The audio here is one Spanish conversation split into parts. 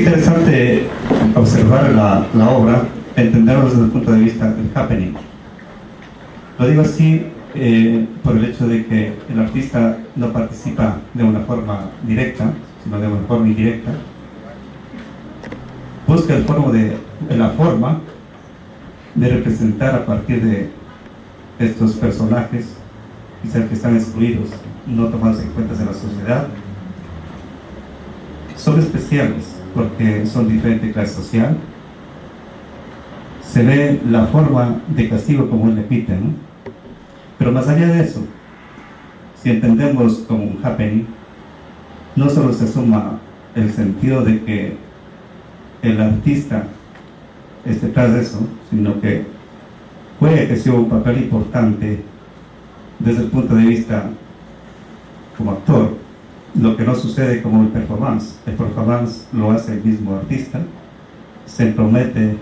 interesante observar la obra, entenderlo desde el punto de vista del happening. Lo digo así por el hecho de que el artista no participa de una forma directa, sino de una forma indirecta. Busca la forma de representar a partir de estos personajes, quizás que están excluidos, no tomados en cuenta en la sociedad. Son especiales porque son diferente clase social. Se ve la forma de castigo como un epíteto, ¿no? Pero más allá de eso, si entendemos como un happening, no solo se suma el sentido de que el artista esté detrás de eso, sino que puede que sea un papel importante desde el punto de vista como actor. Lo que no sucede como el performance lo hace el mismo artista, se promete,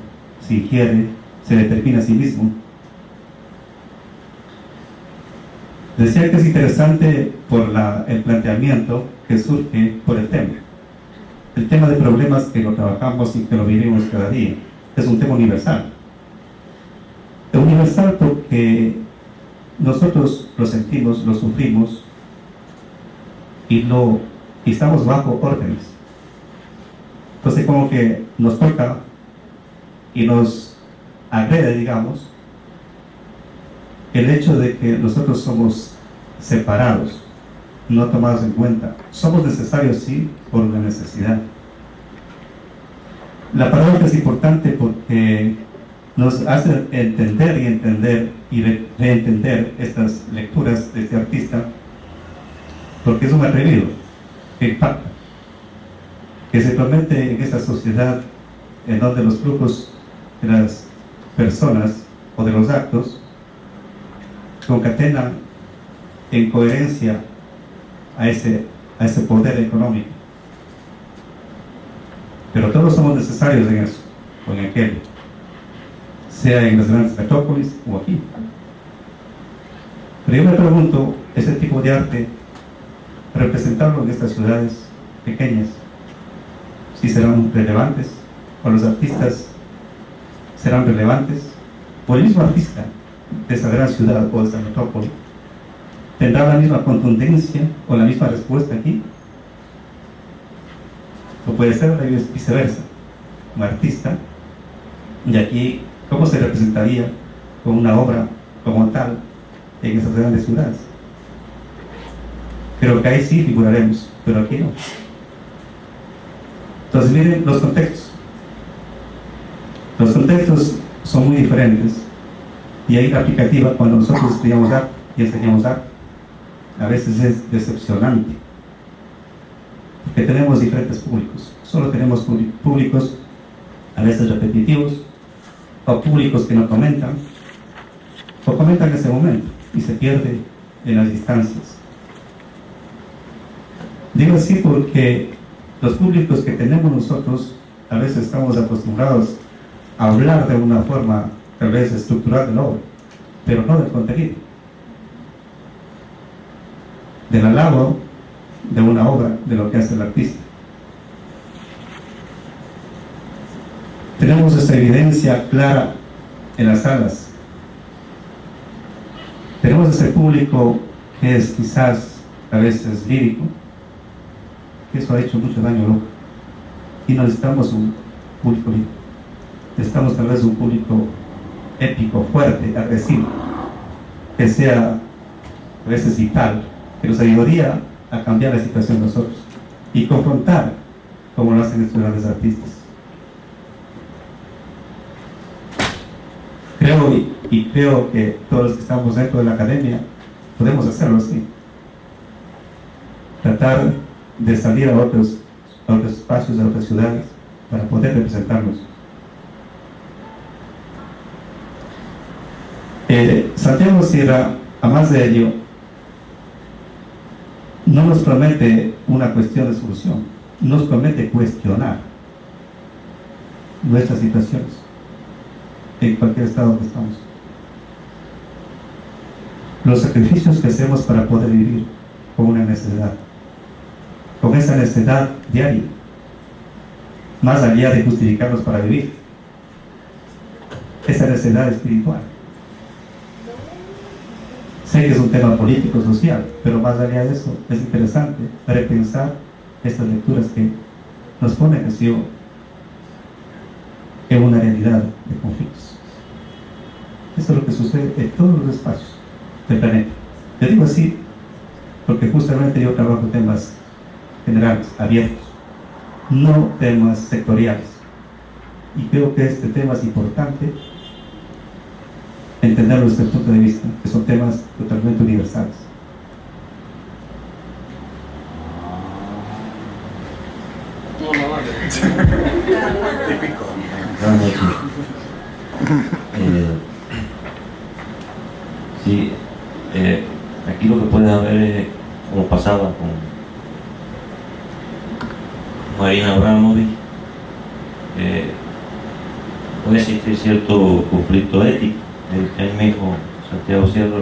se ingiere, se determina a sí mismo. Decía que es interesante por el planteamiento que surge por el tema de problemas que lo trabajamos y que lo vivimos cada día. Es un tema universal. Es universal porque nosotros lo sentimos, lo sufrimos y estamos bajo órdenes. Entonces como que nos toca y nos agrede, digamos, el hecho de que nosotros somos separados, no tomados en cuenta. Somos necesarios, sí, por una necesidad. La palabra es importante porque nos hace entender y reentender estas lecturas de este artista, porque es un atrevido que impacta, que se promete en esta sociedad en donde los flujos de las personas o de los actos concatenan en coherencia a ese poder económico. Pero todos somos necesarios en eso, o en aquello, sea en las grandes metrópolis o aquí. Pero yo me pregunto, ese tipo de arte, representarlo en estas ciudades pequeñas, si serán relevantes, o los artistas serán relevantes, o el mismo artista de esa gran ciudad o de esa metrópoli tendrá la misma contundencia o la misma respuesta aquí, o puede ser viceversa. Un artista de aquí, ¿cómo se representaría con una obra como tal en esas grandes ciudades? Creo que ahí sí figuraremos, pero aquí no. Entonces miren los contextos. Los contextos son muy diferentes y ahí la aplicativa cuando nosotros estudiamos arte y enseñamos arte a veces es decepcionante porque tenemos diferentes públicos. Solo tenemos públicos a veces repetitivos o públicos que no comentan o comentan en ese momento y se pierde en las distancias. Digo así porque los públicos que tenemos nosotros a veces estamos acostumbrados a hablar de una forma tal vez estructural de la obra, pero no del contenido, del halago de una obra, de lo que hace el artista. Tenemos esa evidencia clara en las salas. Tenemos ese público que es quizás a veces lírico, que eso ha hecho mucho daño loco, y no necesitamos un público lírico, necesitamos tal vez un público épico, fuerte, agresivo, que sea a veces vital, que nos ayudaría a cambiar la situación de nosotros y confrontar como lo hacen estos grandes artistas. Creo que todos los que estamos dentro de la academia podemos hacerlo así, tratar de salir a otros espacios, a otras ciudades para poder representarnos. Santiago Sierra, a más de ello, no nos promete una cuestión de solución, nos promete cuestionar nuestras situaciones en cualquier estado que estamos. Los sacrificios que hacemos para poder vivir con una necesidad, con esa necesidad diaria. más allá de justificarlos para vivir. Esa necedad espiritual. Sé que es un tema político, social, pero más allá de eso, es interesante repensar estas lecturas que nos ponen así en una realidad de conflictos. Esto es lo que sucede en todos los espacios del planeta. Yo digo así porque justamente yo trabajo temas generales, abiertos, no temas sectoriales. Y creo que este tema es importante entenderlo desde el punto de vista, que son temas totalmente universales. Típico. Sí, aquí lo que puede haber es, como pasaba con Marina Abramovic, puede existir cierto conflicto ético. Él mismo, Santiago Sierra,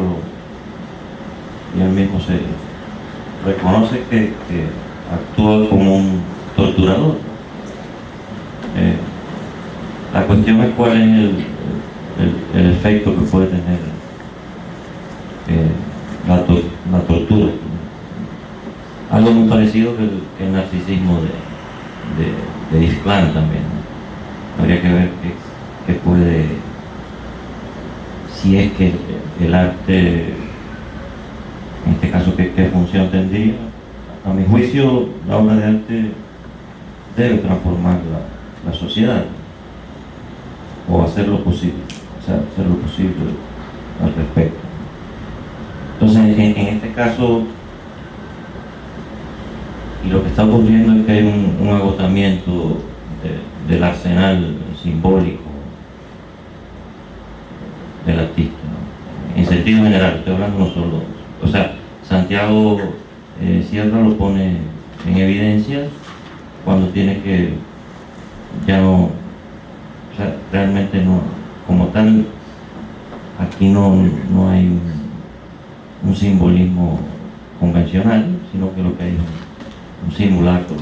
y él mismo se reconoce que actúa como un torturador. La cuestión es cuál es el efecto que puede tener la tortura. Algo muy parecido que el narcisismo de Islam también, ¿no? Habría que ver qué puede, si es que el arte, en este caso, qué función tendría. A mi juicio, la obra de arte debe transformar la sociedad, o hacer lo posible, hacer lo posible al respecto. Entonces, en este caso, y lo que está ocurriendo es que hay un agotamiento del arsenal simbólico del artista, ¿no? En sentido general, estoy hablando no solo, o sea, Santiago Sierra lo pone en evidencia cuando tiene que, ya no, o sea, realmente no, como tal, aquí no hay un simbolismo convencional, sino que lo que hay es un simulacro.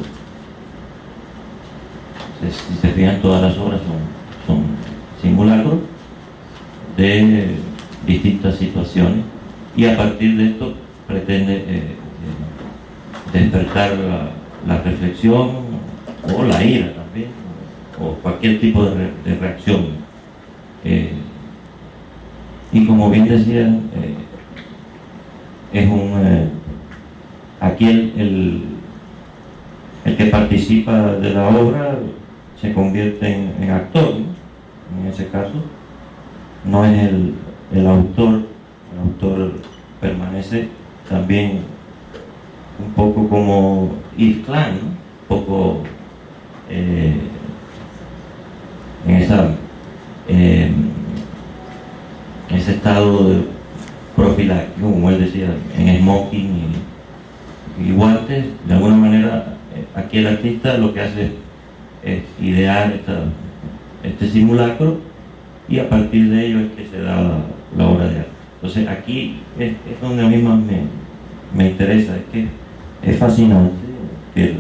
Si se fijan, todas las obras son simulacros de distintas situaciones, y a partir de esto pretende despertar la reflexión o la ira también, o cualquier tipo de reacción. Y como bien decía, es aquí el que participa de la obra se convierte en actor, ¿no? En ese caso no es el autor permanece también un poco como Yves Klein, ¿no? Un poco en ese estado de profiláctico, como él decía, en smoking y guantes. De alguna manera, aquí el artista lo que hace es idear este simulacro, y a partir de ello es que se da la obra de arte. Entonces aquí es donde a mí más me interesa, es que es fascinante que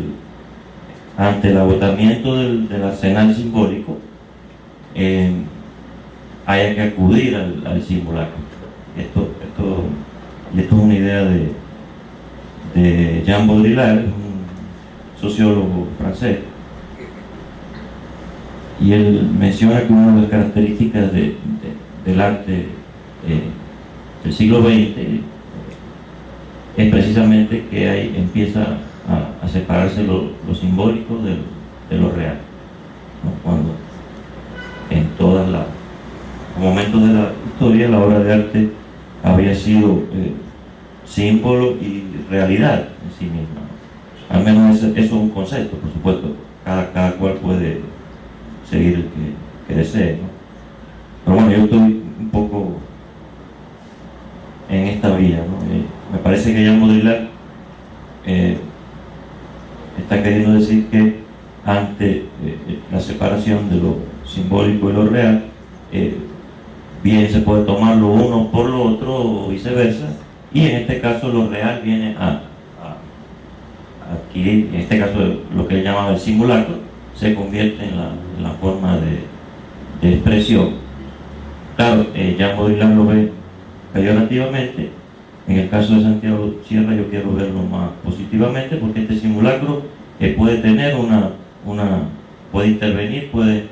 ante el agotamiento del arsenal simbólico haya que acudir al simulacro. Esto es una idea de Jean Baudrillard, un sociólogo francés, y él menciona que una de las características del arte del siglo XX es precisamente que empieza a separarse lo simbólico de lo real, ¿no? Cuando en todos los momentos de la historia la obra de arte había sido símbolo y realidad en sí misma, ¿no? Al menos eso es un concepto, por supuesto, cada cual puede seguir el que desee, ¿no? Pero bueno, yo estoy un poco en esta vía, ¿no? Me parece que Jean Baudrillard está queriendo decir que ante la separación de lo simbólico y lo real, bien se puede tomar lo uno por lo otro o viceversa, y en este caso lo real viene a adquirir, en este caso, lo que él llamaba el simulacro, se convierte en la forma de expresión. Claro, ya Baudrillard lo ve peyorativamente. En el caso de Santiago Sierra yo quiero verlo más positivamente, porque este simulacro puede tener puede intervenir, puede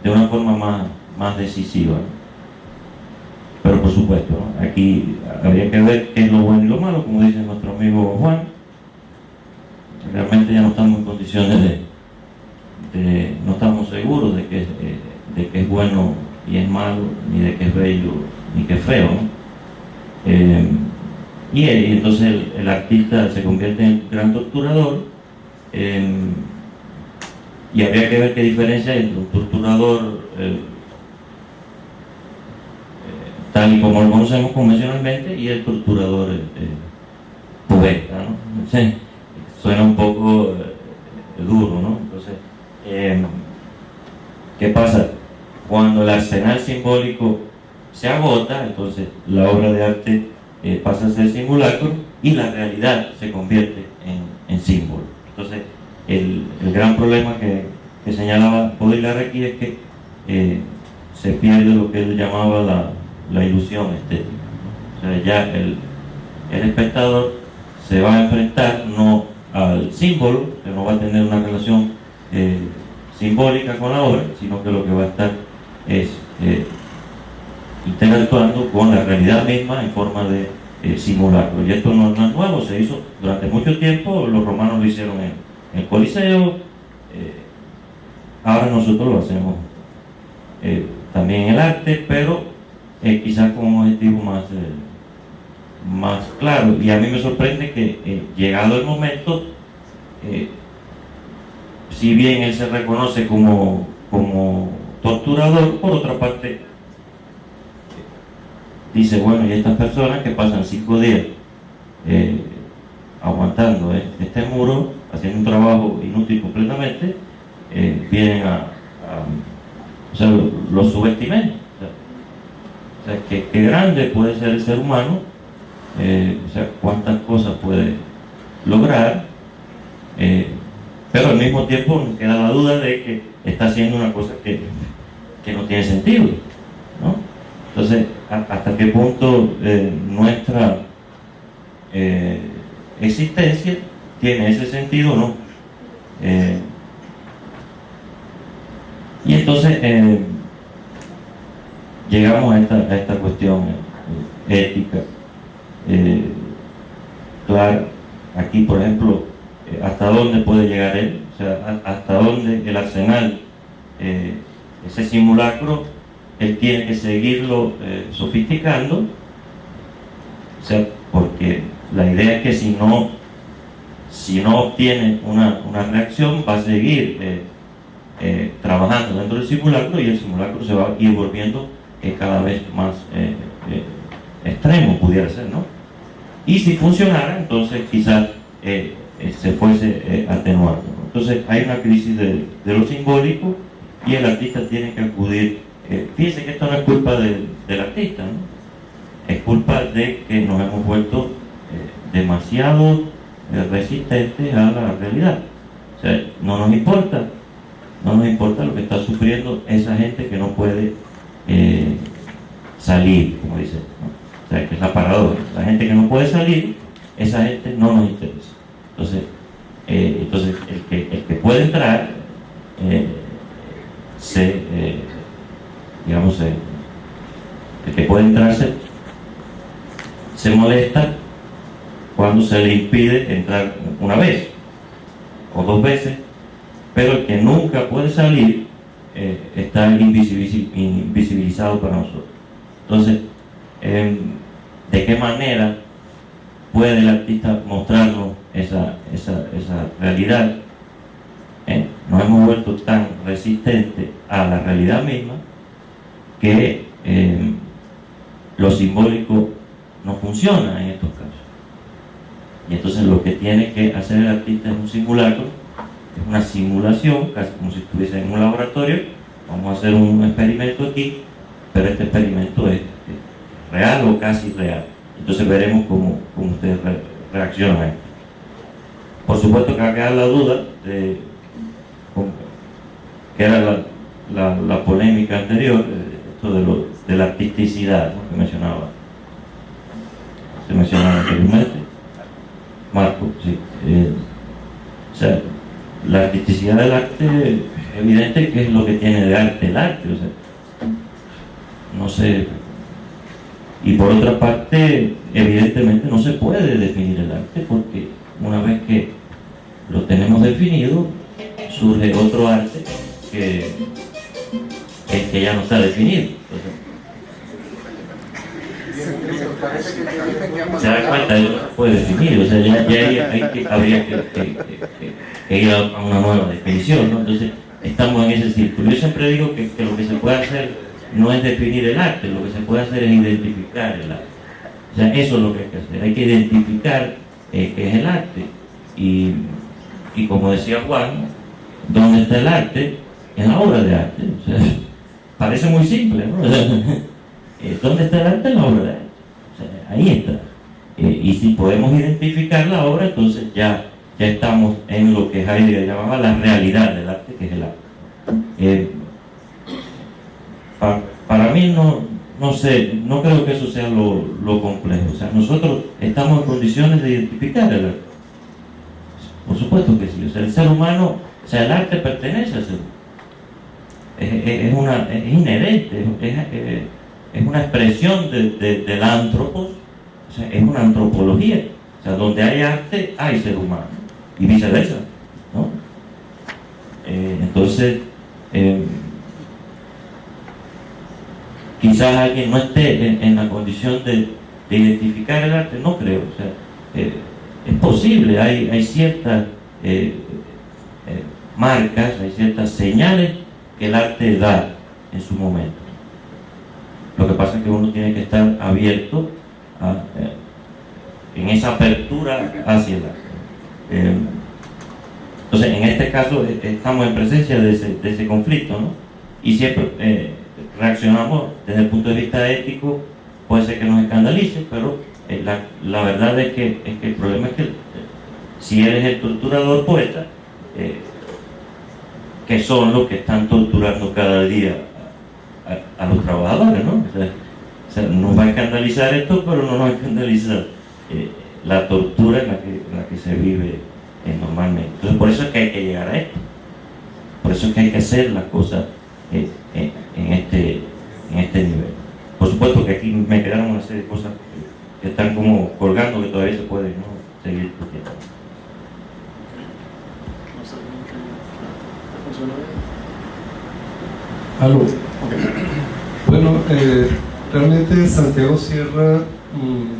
de una forma más decisiva, ¿no? Pero por supuesto, ¿no? Aquí habría que ver qué es lo bueno y lo malo, como dice nuestro amigo Juan. Realmente ya no estamos en condiciones no estamos seguros de que es bueno y es malo, ni de que es bello ni que es feo, ¿no? Y entonces el artista se convierte en gran torturador, y habría que ver qué diferencia hay entre un torturador tal y como lo conocemos convencionalmente y el torturador poeta, ¿no? Entonces, suena un poco duro, ¿no? Entonces, ¿qué pasa? Cuando el arsenal simbólico se agota, entonces la obra de arte pasa a ser simulacro y la realidad se convierte en símbolo. Entonces, el gran problema que señalaba Baudrillard aquí es que se pierde lo que él llamaba la ilusión estética. O sea, ya el espectador se va a enfrentar no al símbolo, que no va a tener una relación simbólica con la obra, sino que lo que va a estar es interactuando con la realidad misma en forma de simulacro. Y esto no es nuevo, se hizo durante mucho tiempo, los romanos lo hicieron en el Coliseo, ahora nosotros lo hacemos también en el arte, pero quizás con un objetivo más claro. Y a mí me sorprende que llegado el momento, si bien él se reconoce como torturador, por otra parte dice, bueno, y estas personas que pasan 5 días aguantando este muro, haciendo un trabajo inútil completamente, vienen o sea, lo subestimen. O sea, qué grande puede ser el ser humano, o sea, cuántas cosas puede lograr, pero al mismo tiempo nos queda la duda de que está haciendo una cosa que no tiene sentido, ¿no? Entonces, ¿hasta qué punto nuestra existencia tiene ese sentido o no? Y entonces llegamos a esta cuestión ética. Claro, aquí por ejemplo, hasta dónde puede llegar él, o sea, hasta dónde el arsenal, ese simulacro, él tiene que seguirlo sofisticando, o sea, porque la idea es que si no obtiene una reacción, va a seguir trabajando dentro del simulacro, y el simulacro se va a ir volviendo cada vez más extremo, pudiera ser, ¿no? Y si funcionara, entonces quizás se fuese atenuando, ¿no? Entonces hay una crisis de lo simbólico, y el artista tiene que acudir. Fíjense que esto no es culpa del artista, ¿no? Es culpa de que nos hemos vuelto demasiado resistentes a la realidad. O sea, no nos importa lo que está sufriendo esa gente que no puede salir, como dice, ¿no? O sea, que es la paradoja. La gente que no puede salir, esa gente no nos interesa. Entonces el que puede entrar, el que puede entrar se molesta cuando se le impide entrar una vez o 2 veces, pero el que nunca puede salir está invisibilizado para nosotros. Entonces, ¿de qué manera puede el artista mostrarnos esa realidad? Nos hemos vuelto tan resistentes a la realidad misma que lo simbólico no funciona en estos casos. Y entonces lo que tiene que hacer el artista es un simulacro, es una simulación, casi como si estuviese en un laboratorio. Vamos a hacer un experimento aquí, pero este experimento es real o casi real. Entonces veremos cómo ustedes reaccionan a esto. Por supuesto que va a quedar la duda de que era la polémica anterior, esto de la artisticidad, ¿no?, que se mencionaba anteriormente. Marco, sí. O sea, la artisticidad del arte, es evidente que es lo que tiene de arte el arte, o sea, no sé. Y por otra parte, evidentemente no se puede definir el arte, porque una vez que lo tenemos definido, surge otro arte que ya no está definido. Se da cuenta, eso no se puede definir, o sea, ya habría que ir a una nueva definición, ¿no? Entonces, estamos en ese círculo. Yo siempre digo que lo que se puede hacer no es definir el arte, lo que se puede hacer es identificar el arte. O sea, eso es lo que hay que hacer, hay que identificar qué es el arte. Y como decía Juan, ¿dónde está el arte? En la obra de arte. O sea, parece muy simple, ¿no? ¿Dónde está el arte? En la obra de arte. O sea, ahí está. Y si podemos identificar la obra, entonces ya estamos en lo que Heidegger llamaba la realidad del arte, que es el arte. Para mí no sé, no creo que eso sea lo complejo. O sea, nosotros estamos en condiciones de identificar el arte. Por supuesto que sí. O sea, el ser humano, o sea, el arte pertenece al ser humano. Es inherente, es una expresión del antropos, o sea, es una antropología. O sea, donde hay arte, hay ser humano. Y viceversa, ¿no? Entonces, quizás alguien no esté en la condición de identificar el arte, no creo. O sea, es posible, hay ciertas marcas, hay ciertas señales que el arte da en su momento. Lo que pasa es que uno tiene que estar abierto en esa apertura hacia el arte. Entonces, en este caso estamos en presencia de ese conflicto, ¿no? Y siempre reaccionamos desde el punto de vista ético, puede ser que nos escandalice, pero la verdad es que el problema es que si eres el torturador poeta, que son los que están torturando cada día a los trabajadores, ¿no? O sea, nos va a escandalizar esto, pero no nos va a escandalizar la tortura en la que se vive normalmente. Entonces, por eso es que hay que llegar a esto. Por eso es que hay que hacer las cosas en este nivel. Por supuesto que aquí me quedaron una serie de cosas que están como colgando, que todavía se pueden, ¿no?, seguir discutiendo. Aló. Bueno, realmente Santiago Sierra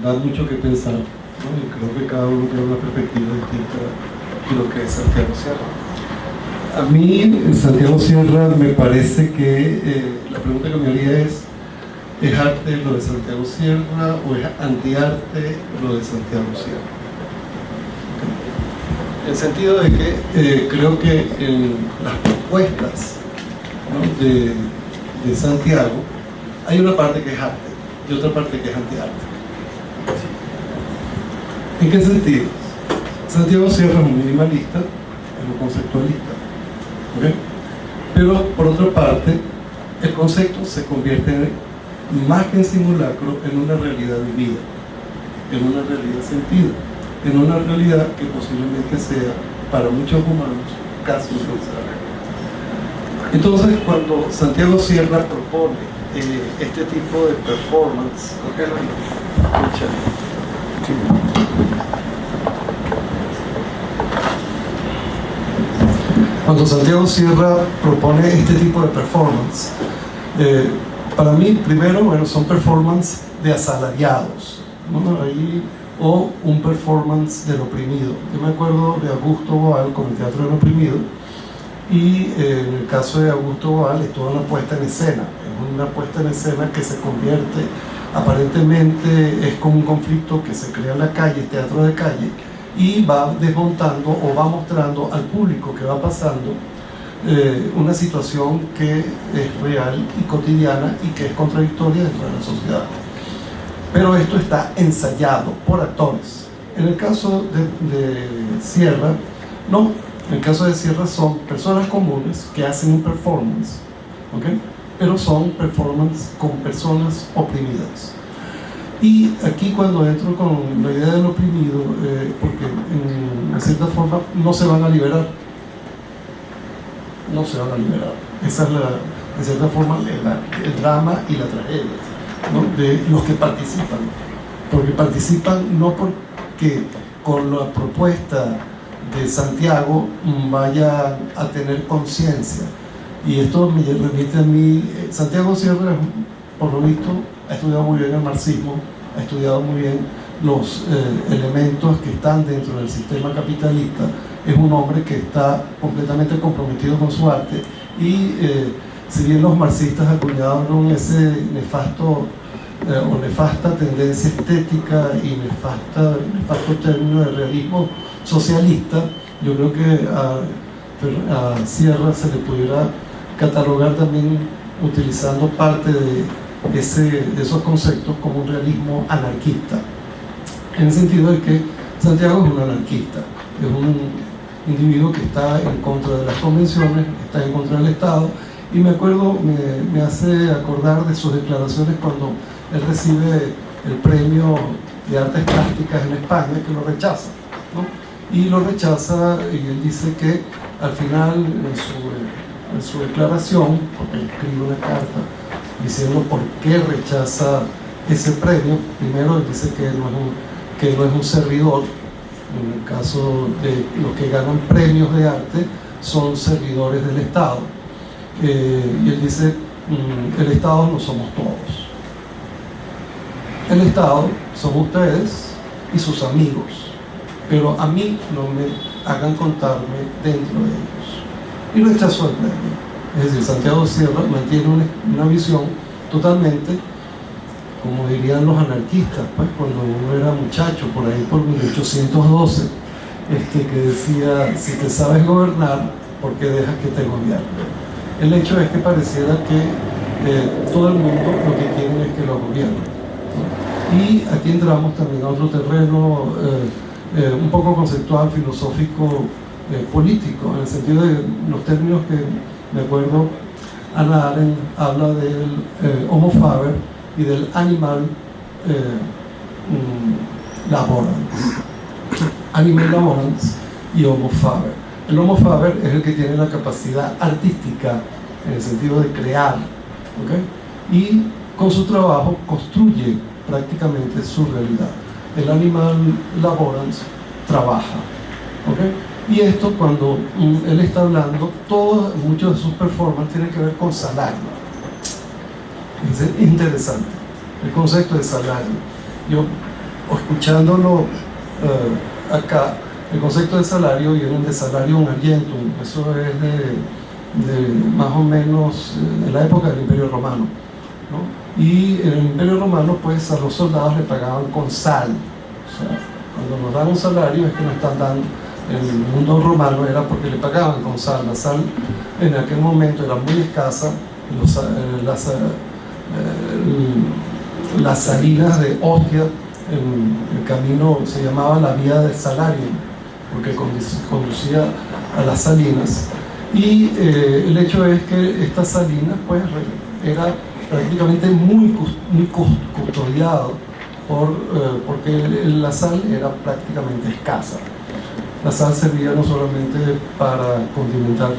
da mucho que pensar, ¿no? Y creo que cada uno tiene una perspectiva distinta de lo que es Santiago Sierra. A mí, Santiago Sierra, me parece que la pregunta que me haría ¿es arte lo de Santiago Sierra o es antiarte lo de Santiago Sierra? En el sentido de que creo que en las propuestas, ¿no?, de Santiago hay una parte que es arte y otra parte que es antiarte. ¿En qué sentido? Santiago Sierra es un minimalista, es un conceptualista, ¿okay? Pero por otra parte el concepto se convierte más que en simulacro en una realidad vivida, en una realidad sentida, en una realidad que posiblemente sea para muchos humanos casi impensable. Entonces, cuando Santiago Sierra propone este tipo de performance, cuando Santiago Sierra propone este tipo de performance, para mí, primero, bueno, son performance de asalariados, ¿no? O un performance del oprimido. Yo me acuerdo de Augusto Boal con el Teatro del Oprimido, y en el caso de Augusto Boal es toda una puesta en escena, es una puesta en escena que se convierte, aparentemente es como un conflicto que se crea en la calle, teatro de calle, y va desmontando o va mostrando al público que va pasando una situación que es real y cotidiana y que es contradictoria dentro de la sociedad. Pero esto está ensayado por actores. En el caso de Sierra, no, En el caso de Sierra son personas comunes que hacen un performance, ¿okay? Pero son performance con personas oprimidas. Y aquí cuando entro con la idea del oprimido, porque en cierta forma no se van a liberar. No se van a liberar. Esa es en cierta forma el drama y la tragedia, ¿no? De los que participan. Porque participan no porque con la propuesta de Santiago vayan a tener conciencia. Y esto me remite a mí. Santiago Sierra, por lo visto, ha estudiado muy bien el marxismo, ha estudiado muy bien los elementos que están dentro del sistema capitalista. Es un hombre que está completamente comprometido con su arte y si bien los marxistas acuñaron ese nefasta tendencia estética y nefasto término de realismo socialista, yo creo que a Sierra se le pudiera catalogar también utilizando parte de esos conceptos como un realismo anarquista, en el sentido de que Santiago es un anarquista, es un individuo que está en contra de las convenciones, está en contra del Estado, y me acuerdo, me hace acordar de sus declaraciones cuando él recibe el premio de artes plásticas en España, que lo rechaza, ¿no? Y lo rechaza, y él dice que al final en su declaración, porque escribe una carta diciendo por qué rechaza ese premio, primero él dice que no es un servidor. En el caso de los que ganan premios de arte son servidores del Estado, y él dice el Estado no somos todos, el Estado son ustedes y sus amigos, pero a mí no me hagan contarme dentro de ellos. Y rechazó el premio. Es decir, Santiago Sierra mantiene una visión totalmente, como dirían los anarquistas, pues, cuando uno era muchacho, por ahí por 1812, que decía, si te sabes gobernar, ¿por qué dejas que te gobiernen? El hecho es que pareciera que todo el mundo lo que quiere es que lo gobiernen, ¿no? Y aquí entramos también a otro terreno un poco conceptual, filosófico, político, en el sentido de los términos que, me acuerdo, Hannah Arendt habla del homo faber y del animal laborans. Animal laborans y homo faber. El homo faber es el que tiene la capacidad artística en el sentido de crear, ¿okay? Y con su trabajo construye prácticamente su realidad. El animal laborans trabaja, ¿okay? Y esto, cuando él está hablando, muchos de sus performances tienen que ver con salario. Es interesante el concepto de salario. Yo, escuchándolo acá, el concepto de salario viene de salarium argentum. Eso es de más o menos de la época del Imperio Romano, ¿no? Y en el Imperio Romano, pues, a los soldados le pagaban con sal. O sea, cuando nos dan un salario es que nos están dando. En el mundo romano era porque le pagaban con sal. La sal en aquel momento era muy escasa. Las salinas de Ostia, en el camino se llamaba la vía del salario, porque conducía a las salinas. Y el hecho es que estas salinas, pues, era prácticamente muy custodiado porque la sal era prácticamente escasa. La sal servía no solamente para condimentar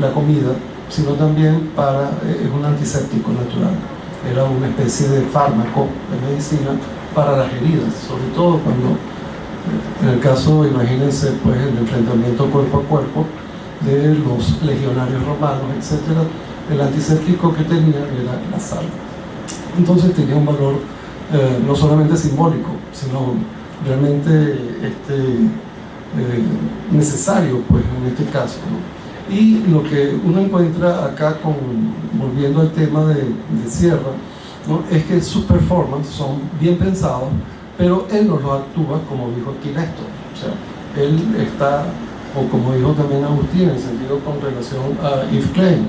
la comida, sino también es un antiséptico natural. Era una especie de fármaco, de medicina para las heridas, sobre todo cuando, en el caso, imagínense, pues, el enfrentamiento cuerpo a cuerpo de los legionarios romanos, etc. El antiséptico que tenía era la sal. Entonces tenía un valor no solamente simbólico, sino realmente necesario, pues, en este caso, ¿no? Y lo que uno encuentra acá, volviendo al tema de Sierra, ¿no? Es que sus performances son bien pensados, pero él no lo actúa como dijo aquí Néstor. O sea, él está, o como dijo también Agustín, en el sentido con relación a Yves Klein.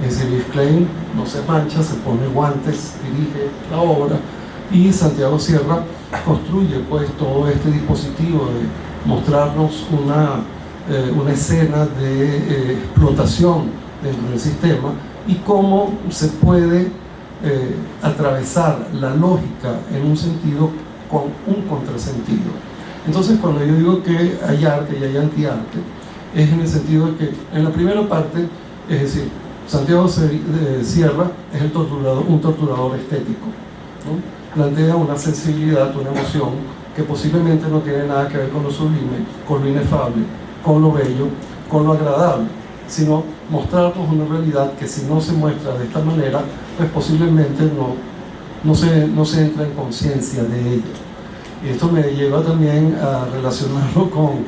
Es decir, Yves Klein no se mancha, se pone guantes, dirige la obra, y Santiago Sierra construye, pues, todo este dispositivo de mostrarnos una una escena de explotación dentro del sistema y cómo se puede atravesar la lógica en un sentido con un contrasentido. Entonces, cuando yo digo que hay arte y hay antiarte, es en el sentido de que en la primera parte, es decir, Santiago Sierra es un torturador estético, ¿no? Plantea una sensibilidad, una emoción que posiblemente no tiene nada que ver con lo sublime, con lo inefable, con lo bello, con lo agradable, sino mostrarnos una realidad que si no se muestra de esta manera, pues posiblemente no se entra en conciencia de ella. Y esto me lleva también a relacionarlo con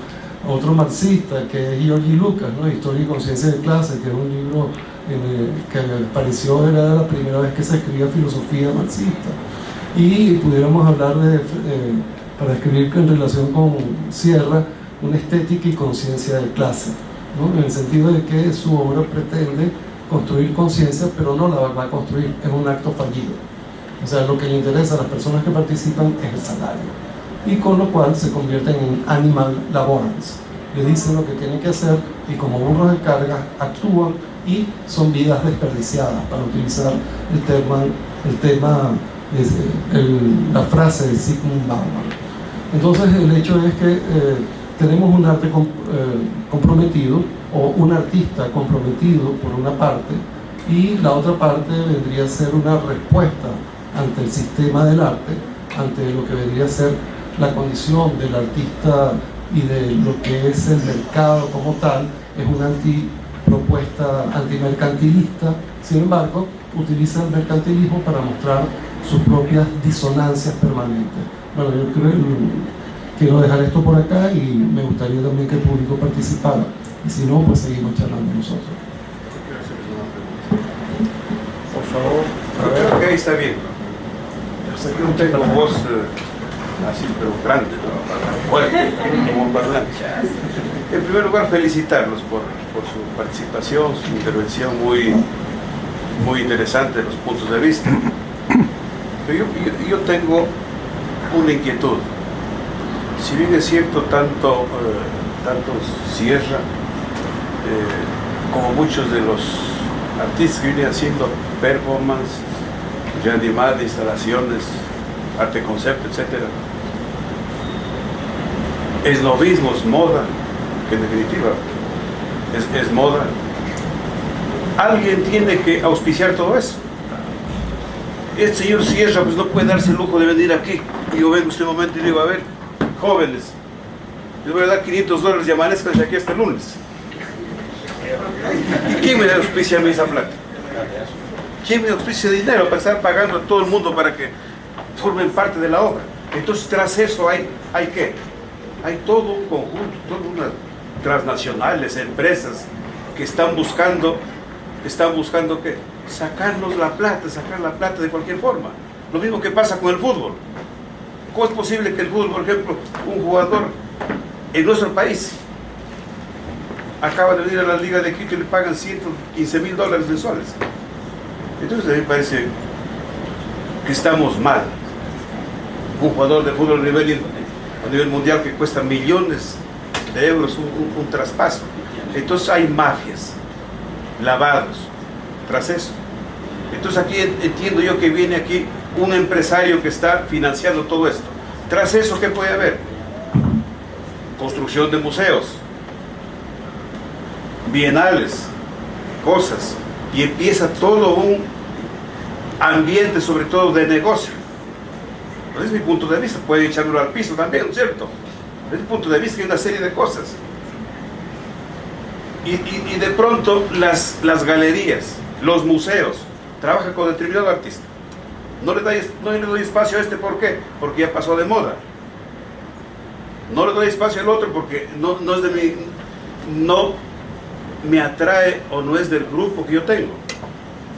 otro marxista, que es Georgi Lucas, ¿no? Historia y conciencia de clase, que es un libro que apareció, era la primera vez que se escribía filosofía marxista. Y pudiéramos hablar para escribir en relación con Sierra, una estética y conciencia de clase, ¿no? En el sentido de que su obra pretende construir conciencia, pero no la va a construir, es un acto fallido. O sea, lo que le interesa a las personas que participan es el salario, y con lo cual se convierten en animal laborans. Le dicen lo que tienen que hacer y como burros de carga actúan y son vidas desperdiciadas, para utilizar la frase de Zygmunt Bauman. Entonces el hecho es que tenemos un arte comprometido, o un artista comprometido por una parte, y la otra parte vendría a ser una respuesta ante el sistema del arte, ante lo que vendría a ser la condición del artista y de lo que es el mercado como tal. Es una propuesta antimercantilista, sin embargo utiliza el mercantilismo para mostrar sus propias disonancias permanentes. Bueno, yo quiero dejar esto por acá y me gustaría también que el público participara, y si no, pues seguimos charlando nosotros. Por favor. Yo creo que ahí está bien. Yo sé que no tengo voz así, pero grande, ¿no? Fuerte, como parlante. En primer lugar, felicitarlos por su participación, su intervención muy interesante de los puntos de vista. Pero yo tengo una inquietud. Si bien es cierto, tanto Sierra como muchos de los artistas que vienen haciendo performance, ya animada, instalaciones, arte concepto, etc., es lo mismo, es moda, que en definitiva es moda. Alguien tiene que auspiciar todo eso. El señor Sierra pues no puede darse el lujo de venir aquí. Yo vengo este momento y digo, a ver, jóvenes, les voy a dar $500 y amanezcan de aquí hasta el lunes. ¿Y quién me auspicia a mí esa plata? ¿Quién me auspicia dinero para estar pagando a todo el mundo para que formen parte de la obra? Entonces, tras eso hay ¿qué? Hay todo un conjunto, todas unas transnacionales, empresas que están buscando ¿qué? Sacar la plata de cualquier forma. Lo mismo que pasa con el fútbol. ¿Cómo es posible que el fútbol, por ejemplo, un jugador en nuestro país acaba de venir a la Liga de Quito y le pagan $115,000 mensuales? Entonces a mí me parece que estamos mal. Un jugador de fútbol a nivel mundial que cuesta millones de euros un traspaso. Entonces hay mafias, lavados, tras eso. Entonces aquí entiendo yo que viene aquí un empresario que está financiando todo esto. Tras eso, ¿qué puede haber? Construcción de museos, bienales, cosas, y empieza todo un ambiente, sobre todo de negocio. Ese es mi punto de vista. Puede echarlo al piso también, ¿no es cierto? Desde mi punto de vista hay una serie de cosas. Y de pronto las galerías, los museos, trabajan con determinado artista. No le doy espacio a este, ¿por qué? Porque ya pasó de moda. No le doy espacio al otro porque no me atrae o no es del grupo que yo tengo.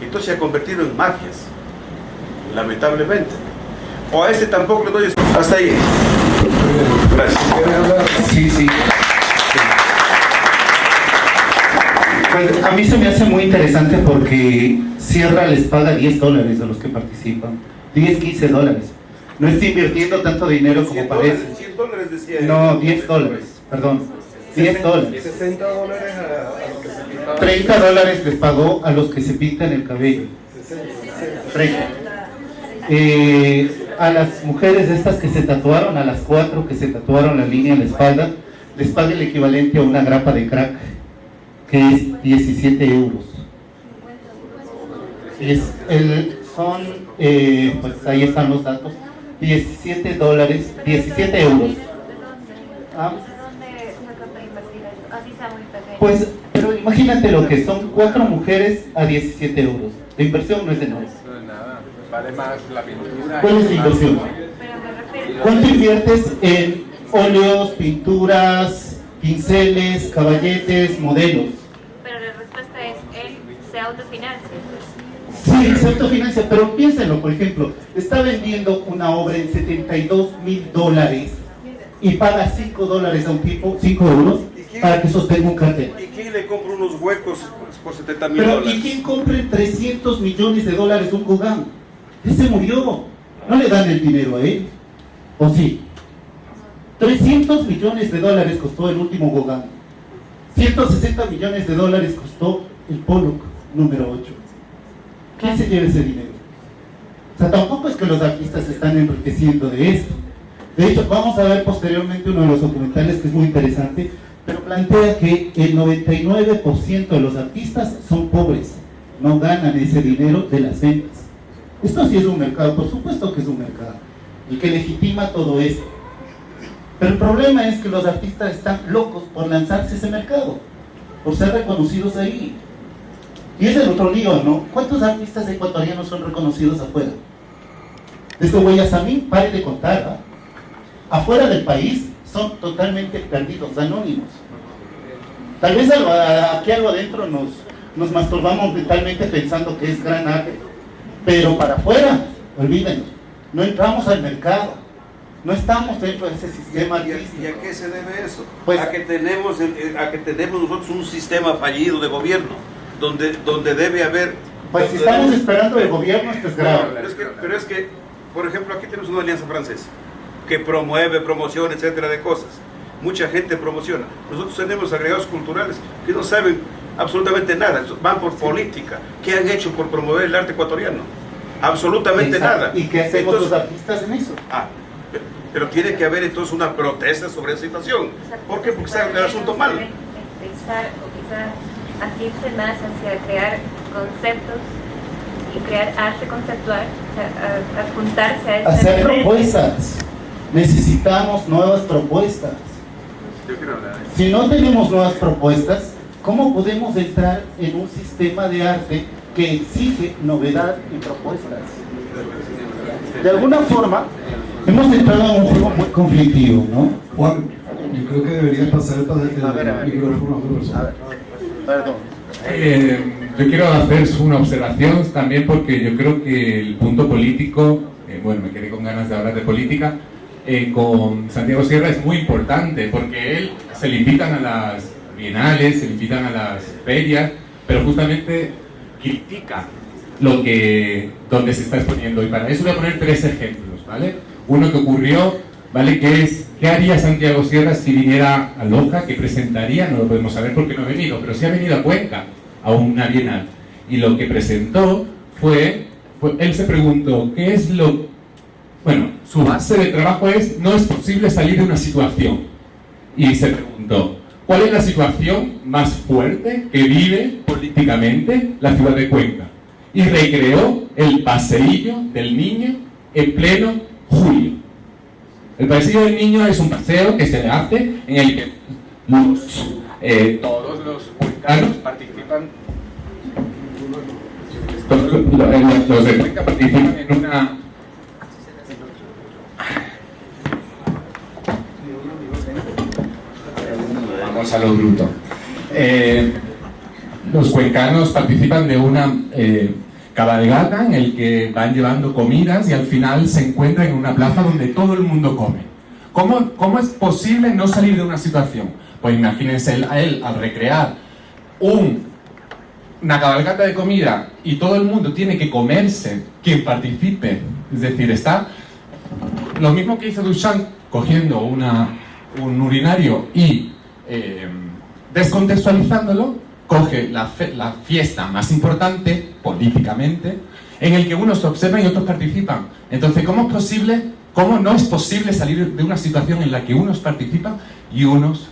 Entonces se ha convertido en mafias, lamentablemente. O a este tampoco le doy espacio. Hasta ahí. Gracias. Sí. Pues a mí se me hace muy interesante porque Sierra les paga $10 a los que participan. $10-15. No está invirtiendo tanto dinero como parece. $100 decía. No, $10, perdón. $10. 60 dólares a los que se pintaban. $30 les pagó a los que se pintan el cabello. 30. A las mujeres estas que se tatuaron, a las 4 que se tatuaron la línea en la espalda, les paga el equivalente a una grapa de crack, que es 17 euros. Pues ahí están los datos, $17, 17 euros. Pues, pero imagínate lo que son 4 mujeres a 17 euros. La inversión no es enorme. No es nada, vale más la pintura. ¿Cuál es la inversión? ¿Cuánto inviertes en óleos, pinturas, pinceles, caballetes, modelos? Pero la respuesta es, él se autofinancia. Sí, se autofinancia, pero piénsenlo, por ejemplo, está vendiendo una obra en $72,000 y paga $5 a un tipo, 5 euros, para que sostenga un cartel. ¿Y quién le compra unos huecos por $70,000? Pero ¿y quién compra en $300 millones un Gauguin? Ese murió, no le dan el dinero a él, ¿o sí? $300 millones costó el último Gauguin, $160 millones costó el Pollock número 8. ¿Quién se lleva ese dinero? O sea, tampoco es que los artistas se están enriqueciendo de esto. De hecho, vamos a ver posteriormente uno de los documentales que es muy interesante, pero plantea que el 99% de los artistas son pobres, no ganan ese dinero de las ventas. Esto sí es un mercado, por supuesto que es un mercado, y que legitima todo esto. Pero el problema es que los artistas están locos por lanzarse a ese mercado, por ser reconocidos ahí. Y es el otro lío, ¿no? ¿Cuántos artistas ecuatorianos son reconocidos afuera? Desde Guayasamín, pare de contar, ¿ah? Afuera del país son totalmente perdidos, anónimos. Tal vez aquí algo adentro nos masturbamos mentalmente pensando que es gran arte, pero para afuera, olvídenlo, no entramos al mercado, no estamos dentro de ese sistema artístico. ¿Y a qué se debe eso? Pues, a que tenemos nosotros un sistema fallido de gobierno, donde debe haber... Pues si estamos esperando el gobierno, esto es grave. Pero es que, por ejemplo, aquí tenemos una alianza francesa que promueve, promociona, etcétera, de cosas. Mucha gente promociona. Nosotros tenemos agregados culturales que no saben absolutamente nada, van por política. ¿Qué han hecho por promover el arte ecuatoriano? Absolutamente nada. ¿Y qué hacemos los artistas en eso? Pero tiene que haber entonces una protesta sobre esa situación. ¿Por qué? Porque está el asunto mal. Pensar o quizá asirse más hacia crear conceptos y crear arte conceptual, o sea, apuntarse a esa hacer propuestas. Necesitamos nuevas propuestas. Yo quiero hablar de eso. Si no tenemos nuevas propuestas, ¿cómo podemos entrar en un sistema de arte que exige novedad y propuestas? De alguna forma, hemos entrado en un juego muy conflictivo, ¿no? Juan, yo creo que debería pasar el micrófono a otra persona. Perdón. Yo quiero hacer una observación también, porque yo creo que el punto político, bueno, me quedé con ganas de hablar de política, con Santiago Sierra es muy importante, porque él se le invitan a las bienales, se le invitan a las ferias, pero justamente critica donde se está exponiendo, y para eso voy a poner 3 ejemplos, ¿vale? Uno que ocurrió, ¿vale? Que es, ¿qué haría Santiago Sierra si viniera a Loja? ¿Qué presentaría? No lo podemos saber porque no ha venido, pero sí ha venido a Cuenca, a una bienal, y lo que presentó fue él se preguntó, ¿qué es lo...? Bueno, su base de trabajo es, no es posible salir de una situación, y se preguntó, ¿cuál es la situación más fuerte que vive políticamente la ciudad de Cuenca? Y recreó el paseillo del Niño en pleno julio. El paseillo del Niño es un paseo que se hace en el que Todos los cuencanos participan. los de Cuenca participan en una... Vamos a lo bruto. Los cuencanos participan de una cabalgata en el que van llevando comidas y al final se encuentran en una plaza donde todo el mundo come. ¿Cómo es posible no salir de una situación? Pues imagínense a él al recrear una cabalgata de comida y todo el mundo tiene que comerse quien participe. Es decir, está lo mismo que hizo Duchamp cogiendo un urinario y descontextualizándolo, coge la fiesta más importante, políticamente, en el que unos observan y otros participan. Entonces, ¿cómo no es posible salir de una situación en la que unos participan y unos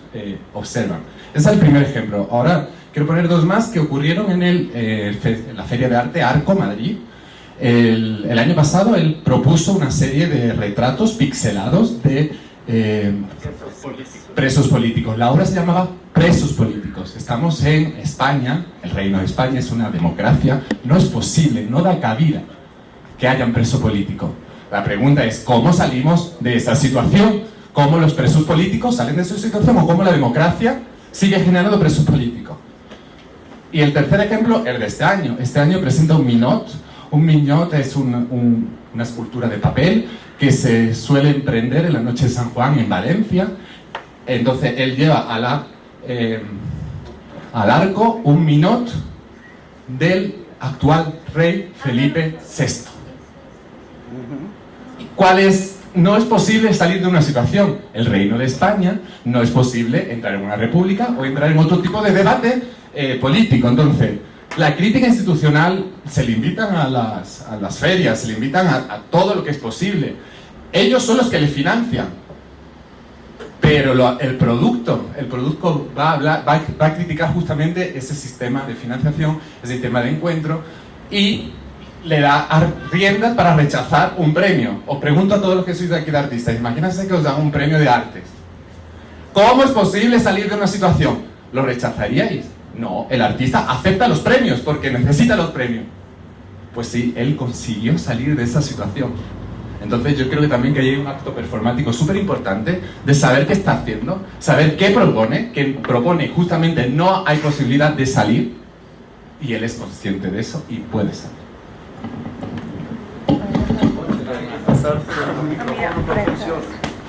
observan? Ese es el primer ejemplo. Ahora quiero poner dos más que ocurrieron en la Feria de Arte Arco, Madrid. El año pasado él propuso una serie de retratos pixelados de presos políticos. La obra se llamaba Presos políticos. Estamos en España, el Reino de España es una democracia, no es posible, no da cabida que haya un preso político. La pregunta es, ¿cómo salimos de esa situación? ¿Cómo los presos políticos salen de esa situación? ¿O cómo la democracia sigue generando presos políticos? Y el tercer ejemplo, el de este año. Este año presenta un Minot. Un Minot es una escultura de papel que se suele emprender en la noche de San Juan en Valencia. Entonces él lleva al arco un Minot del actual rey Felipe VI. ¿Cuál es? No es posible salir de una situación. El Reino de España no es posible entrar en una república o entrar en otro tipo de debate político. Entonces, la crítica institucional se le invitan a las ferias, se le invitan a todo lo que es posible. Ellos son los que le financian. Pero el producto va a criticar justamente ese sistema de financiación, ese sistema de encuentro, y le da riendas para rechazar un premio. Os pregunto a todos los que sois de aquí de artistas, imagínense que os dan un premio de artes. ¿Cómo es posible salir de una situación? ¿Lo rechazaríais? No, el artista acepta los premios porque necesita los premios. Pues sí, él consiguió salir de esa situación. Entonces yo creo que también que hay un acto performático súper importante de saber qué está haciendo, saber qué propone, que propone justamente no hay posibilidad de salir, y él es consciente de eso y puede salir.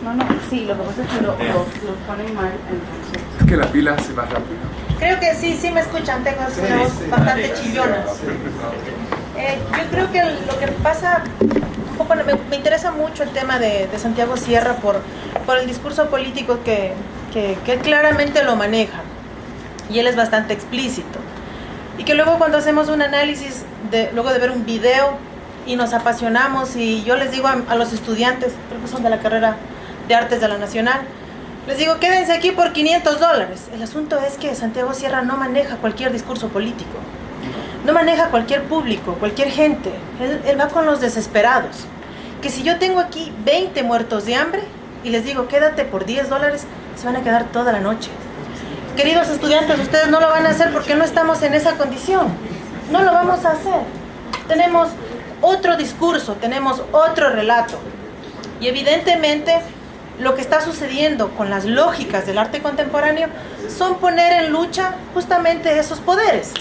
No, sí, lo que pasa es que lo ponen mal, entonces. Es que la pila hace más rápido. Creo que sí me escuchan, tengo una voz bastante chillona. Yo creo que lo que pasa, un poco, me interesa mucho el tema de Santiago Sierra por el discurso político que claramente lo maneja, y él es bastante explícito, y que luego cuando hacemos un análisis, luego de ver un video y nos apasionamos, y yo les digo a los estudiantes, creo que son de la carrera de Artes de la Nacional, les digo, quédense aquí por $500. El asunto es que Santiago Sierra no maneja cualquier discurso político, no maneja cualquier público, cualquier gente. Él va con los desesperados. Que si yo tengo aquí 20 muertos de hambre y les digo, quédate por $10, se van a quedar toda la noche. Queridos estudiantes, ustedes no lo van a hacer porque no estamos en esa condición. No lo vamos a hacer. Tenemos otro discurso, tenemos otro relato. Y evidentemente lo que está sucediendo con las lógicas del arte contemporáneo son poner en lucha justamente esos poderes.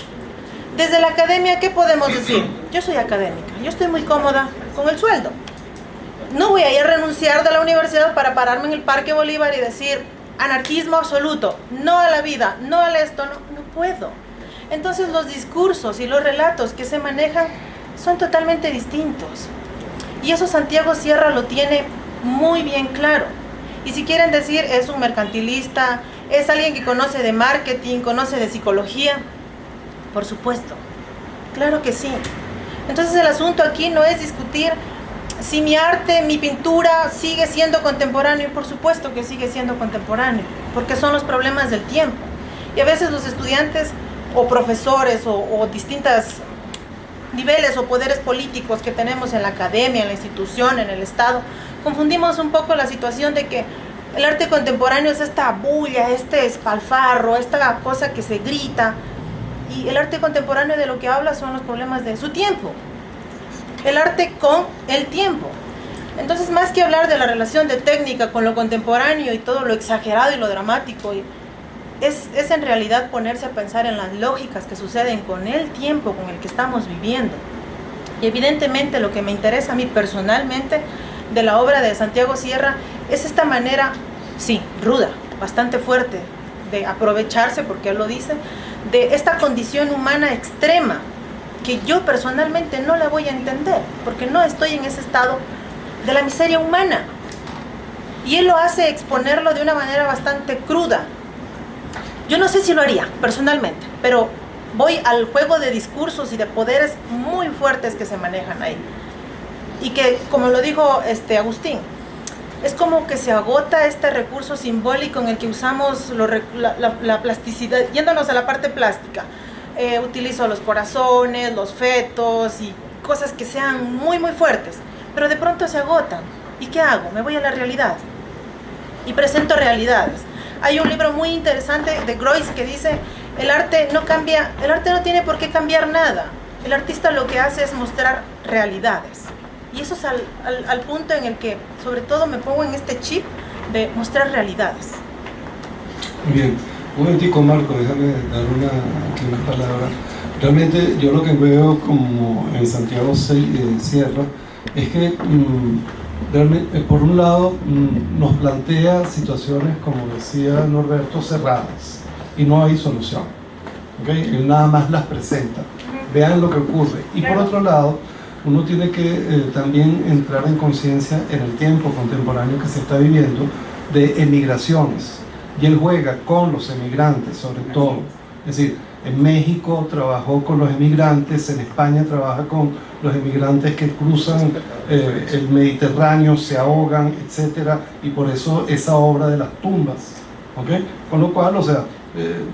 Desde la academia, ¿qué podemos decir? Yo soy académica, yo estoy muy cómoda con el sueldo. No voy a ir a renunciar de la universidad para pararme en el Parque Bolívar y decir anarquismo absoluto, no a la vida, no a esto, no puedo. Entonces los discursos y los relatos que se manejan son totalmente distintos. Y eso Santiago Sierra lo tiene muy bien claro. Y si quieren decir, es un mercantilista, es alguien que conoce de marketing, conoce de psicología, por supuesto, claro que sí. Entonces el asunto aquí no es discutir si mi arte, mi pintura sigue siendo contemporáneo. Por supuesto que sigue siendo contemporáneo, porque son los problemas del tiempo. Y a veces los estudiantes o profesores o distintos niveles o poderes políticos que tenemos en la academia, en la institución, en el Estado, confundimos un poco la situación de que el arte contemporáneo es esta bulla, este espalfarro, esta cosa que se grita. Y el arte contemporáneo de lo que habla son los problemas de su tiempo. El arte con el tiempo. Entonces, más que hablar de la relación de técnica con lo contemporáneo y todo lo exagerado y lo dramático, es en realidad ponerse a pensar en las lógicas que suceden con el tiempo con el que estamos viviendo. Y evidentemente lo que me interesa a mí personalmente de la obra de Santiago Sierra es esta manera, sí, ruda, bastante fuerte, de aprovecharse, porque él lo dice, de esta condición humana extrema, que yo personalmente no la voy a entender, porque no estoy en ese estado de la miseria humana. Y él lo hace exponerlo de una manera bastante cruda, Yo no sé si lo haría personalmente, pero voy al juego de discursos y de poderes muy fuertes que se manejan ahí. Y que, como lo dijo Agustín, es como que se agota este recurso simbólico en el que usamos la plasticidad, yéndonos a la parte plástica. Utilizo los corazones, los fetos y cosas que sean muy muy fuertes, pero de pronto se agotan. ¿Y qué hago? Me voy a la realidad y presento realidades. Hay un libro muy interesante de Groys que dice: el arte no cambia, el arte no tiene por qué cambiar nada. El artista lo que hace es mostrar realidades. Y eso es al punto en el que, sobre todo, me pongo en este chip de mostrar realidades. Bien, un momentico, Marco, déjame dar una palabra. Realmente yo lo que veo como en Santiago Sierra es que realmente, por un lado, nos plantea situaciones, como decía Norberto, cerradas y no hay solución. ¿Okay? Él nada más las presenta. Vean lo que ocurre. Y por otro lado, uno tiene que también entrar en conciencia en el tiempo contemporáneo que se está viviendo de emigraciones. Y él juega con los emigrantes, sobre todo. Es decir, en México trabajó con los emigrantes, en España trabaja con los emigrantes que cruzan el Mediterráneo, se ahogan, etc. Y por eso esa obra de las tumbas. ¿Okay? Con lo cual, o sea,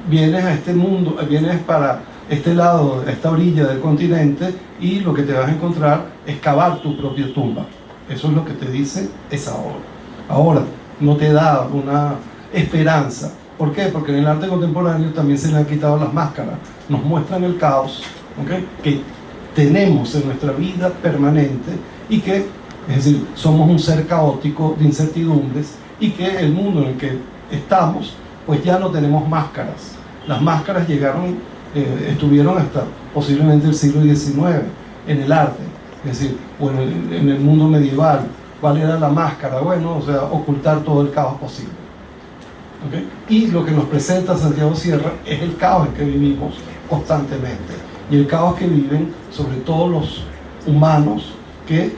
vienes a este mundo, vienes para este lado, esta orilla del continente, y lo que te vas a encontrar es cavar tu propia tumba. Eso es lo que te dice esa obra. Ahora, no te da una esperanza. ¿Por qué? Porque en el arte contemporáneo también se le han quitado las máscaras. Nos muestran el caos, ¿okay?, que tenemos en nuestra vida permanente, y que, es decir, somos un ser caótico de incertidumbres, y que el mundo en el que estamos, pues ya no tenemos máscaras. Las máscaras llegaron, estuvieron hasta posiblemente el siglo XIX en el arte, es decir, o en el mundo medieval. ¿Cuál era la máscara? Bueno, o sea, ocultar todo el caos posible. ¿Okay? Y lo que nos presenta Santiago Sierra es el caos en que vivimos constantemente, y el caos que viven sobre todo los humanos que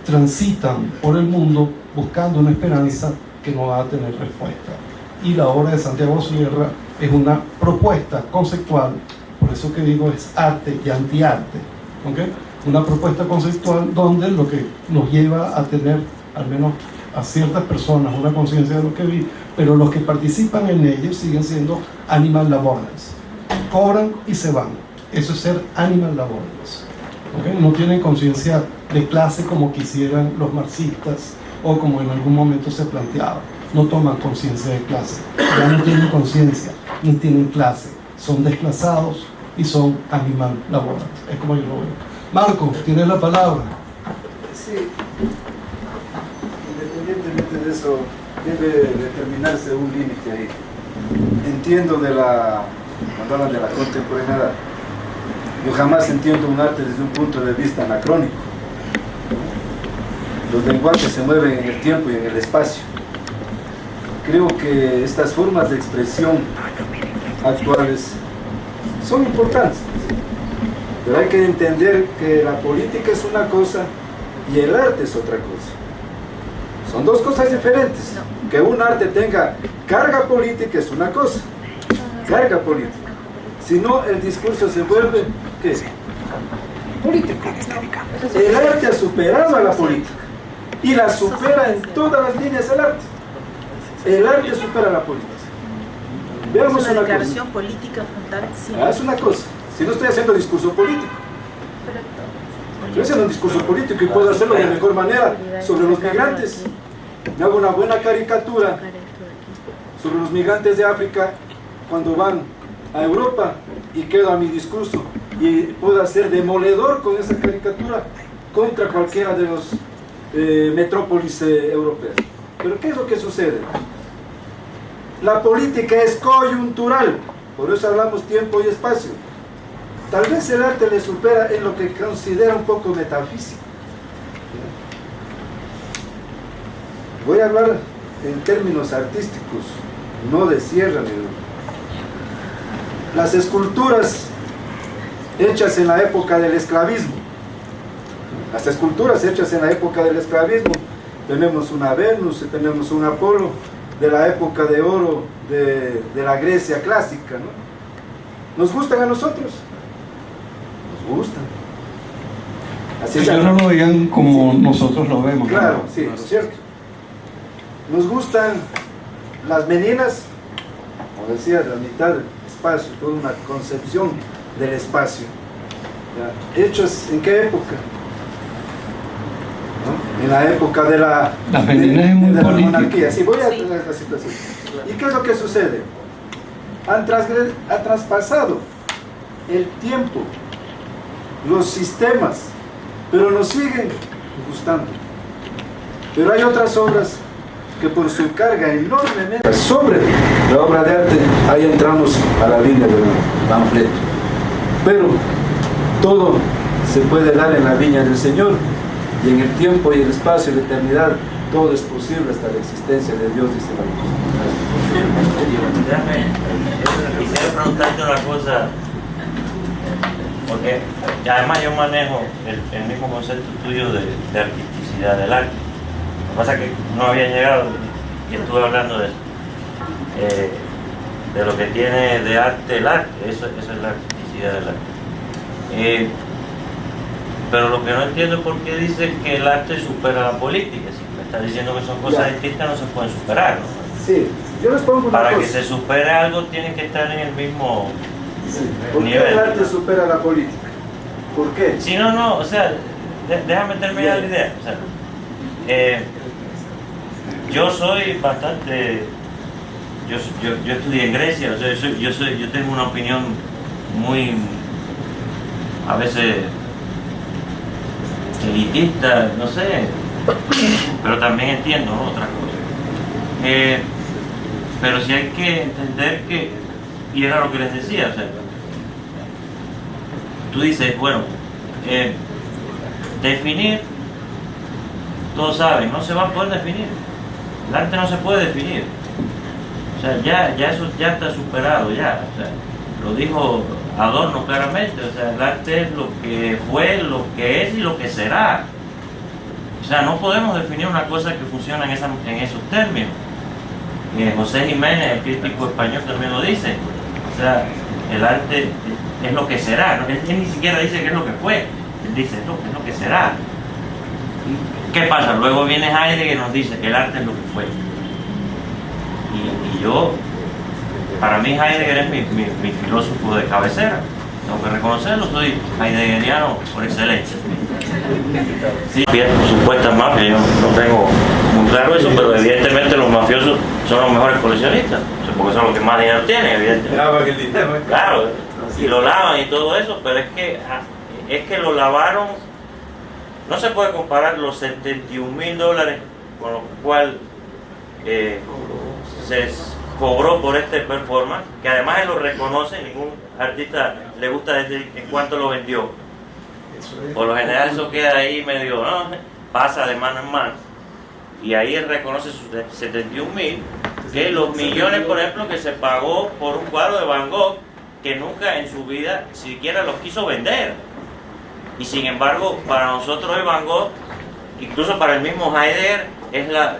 transitan por el mundo buscando una esperanza que no va a tener respuesta. Y la obra de Santiago Sierra es una propuesta conceptual, por eso que digo es arte y antiarte, ¿okay? Una propuesta conceptual donde lo que nos lleva a tener, al menos a ciertas personas, una conciencia de lo que vi, pero los que participan en ellos siguen siendo animal laborers. Cobran y se van. Eso es ser animal laborers. ¿Okay? No tienen conciencia de clase como quisieran los marxistas o como en algún momento se planteaba. No toman conciencia de clase. Ya no tienen conciencia, ni tienen clase. Son desclasados y son animal laborers. Es como yo lo veo. Marco, tienes la palabra. Sí. Independientemente de eso, debe determinarse un límite ahí. Entiendo cuando hablan de la contemporaneidad, yo jamás entiendo un arte desde un punto de vista anacrónico. Los lenguajes se mueven en el tiempo y en el espacio. Creo que estas formas de expresión actuales son importantes, pero hay que entender que la política es una cosa y el arte es otra cosa. Son dos cosas diferentes. Que un arte tenga carga política es una cosa, carga política. Si no, el discurso se vuelve, ¿qué? Político. El arte ha superado a la política y la supera en todas las líneas del arte. El arte supera a la política. Veamos es una una declaración cosa. política frontal. Sí. Es una cosa. Si no estoy haciendo discurso político, estoy haciendo un discurso político y puedo hacerlo de mejor manera sobre los migrantes. Me hago una buena caricatura sobre los migrantes de África cuando van a Europa y quedo a mi discurso y puedo hacer demoledor con esa caricatura contra cualquiera de los metrópolis europeas. Pero ¿qué es lo que sucede? La política es coyuntural, por eso hablamos tiempo y espacio. Tal vez el arte le supera en lo que considera un poco metafísico. Voy a hablar en términos artísticos, no de Sierra ni de... Las esculturas hechas en la época del esclavismo. Las esculturas hechas en la época del esclavismo. Tenemos una Venus, tenemos un Apolo de la época de oro de la Grecia clásica, ¿no? ¿Nos gustan a nosotros? Nos gustan. Así Ellos no lo veían como nosotros lo vemos. Claro, sí, ¿no es cierto? Nos gustan las meninas, como decía, la mitad del espacio, toda una concepción del espacio. ¿Ya? ¿Hechos en qué época? ¿No? En la época de la monarquía. Sí, voy a tener la situación. ¿Y qué es lo que sucede? Han traspasado el tiempo, los sistemas, pero nos siguen gustando. Pero hay otras obras que por su carga enormemente sobre la obra de arte, ahí entramos a la línea del panfleto. Pero todo se puede dar en la viña del Señor, y en el tiempo y el espacio y la eternidad todo es posible hasta la existencia de Dios, dice la Quisiera preguntarte una cosa, porque además yo manejo el mismo concepto tuyo de artisticidad del arte. Lo que pasa es que no había llegado y estuve hablando de eso, de lo que tiene de arte el arte, eso es la artisticidad del arte. Pero lo que no entiendo es por qué dices que el arte supera la política. Si me estás diciendo que son cosas distintas, no se pueden superar, ¿no? Sí, yo les pongo una Para cosa. que se supere algo, tienen que estar en el mismo ¿Por qué nivel. el arte supera la política? ¿Por qué? Sí, no, o sea, déjame terminar la idea. O sea, yo soy bastante... Yo estudié en Grecia, o sea, yo tengo una opinión muy, a veces, elitista, no sé, pero también entiendo, ¿no?, otras cosas. Pero sí hay que entender que, y era lo que les decía, o sea, tú dices, bueno, definir, todos saben, no se va a poder definir, el arte no se puede definir, o sea, ya eso ya está superado, ya, o sea, lo dijo Adorno claramente, o sea, el arte es lo que fue, lo que es y lo que será. O sea, no podemos definir una cosa que funciona en esos términos. José Jiménez, el crítico español, también lo dice. O sea, el arte es lo que será. ¿No? Él ni siquiera dice que es lo que fue, él dice es lo que será. ¿Qué pasa? Luego viene Heidegger y nos dice que el arte es lo que fue. Y yo, para mí Heidegger es mi filósofo de cabecera. Tengo que reconocerlo, soy heideggeriano por excelencia. Sí, supuestas mafias, yo no tengo muy claro eso, pero evidentemente los mafiosos son los mejores coleccionistas, porque son los que más dinero tienen, evidentemente. Claro, y lo lavan y todo eso, pero es que lo lavaron, no se puede comparar los $71,000 con lo cual se cobró por este performance, que además él lo reconoce, ningún artista le gusta decir en cuánto lo vendió. Por lo general eso queda ahí medio, ¿no?, pasa de mano en mano, y ahí él reconoce sus 71,000, que los millones, por ejemplo, que se pagó por un cuadro de Van Gogh que nunca en su vida siquiera los quiso vender, y sin embargo para nosotros hoy Van Gogh, incluso para el mismo Heidegger, es la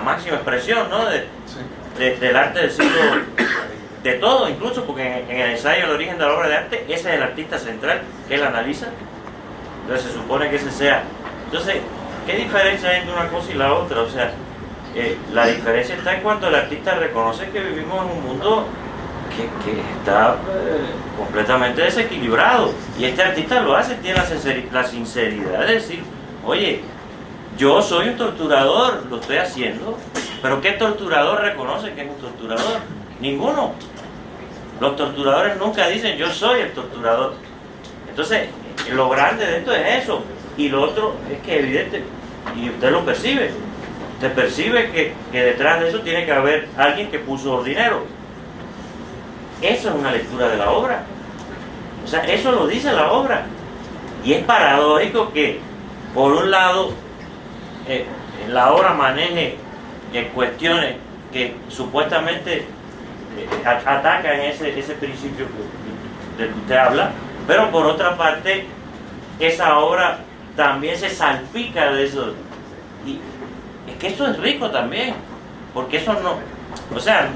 máxima expresión, ¿no?, del arte del siglo, de todo, incluso porque en el ensayo El origen de la obra de arte, ese es el artista central que él analiza. Entonces se supone que ese sea. Entonces, ¿qué diferencia hay entre una cosa y la otra? O sea, la diferencia está en cuanto el artista reconoce que vivimos en un mundo que está completamente desequilibrado, y este artista lo hace, tiene la sinceridad de decir, oye, yo soy un torturador, lo estoy haciendo, pero ¿qué torturador reconoce que es un torturador? Ninguno. Los torturadores nunca dicen yo soy el torturador. Entonces, lo grande de esto es eso. Y lo otro es que es evidente, y usted lo percibe. Usted percibe que detrás de eso tiene que haber alguien que puso dinero. Eso es una lectura de la obra. O sea, eso lo dice la obra. Y es paradójico que, por un lado, la obra maneje cuestiones que supuestamente atacan ese principio del que usted habla, pero por otra parte esa obra también se salpica de eso, y es que eso es rico también, porque eso no, o sea,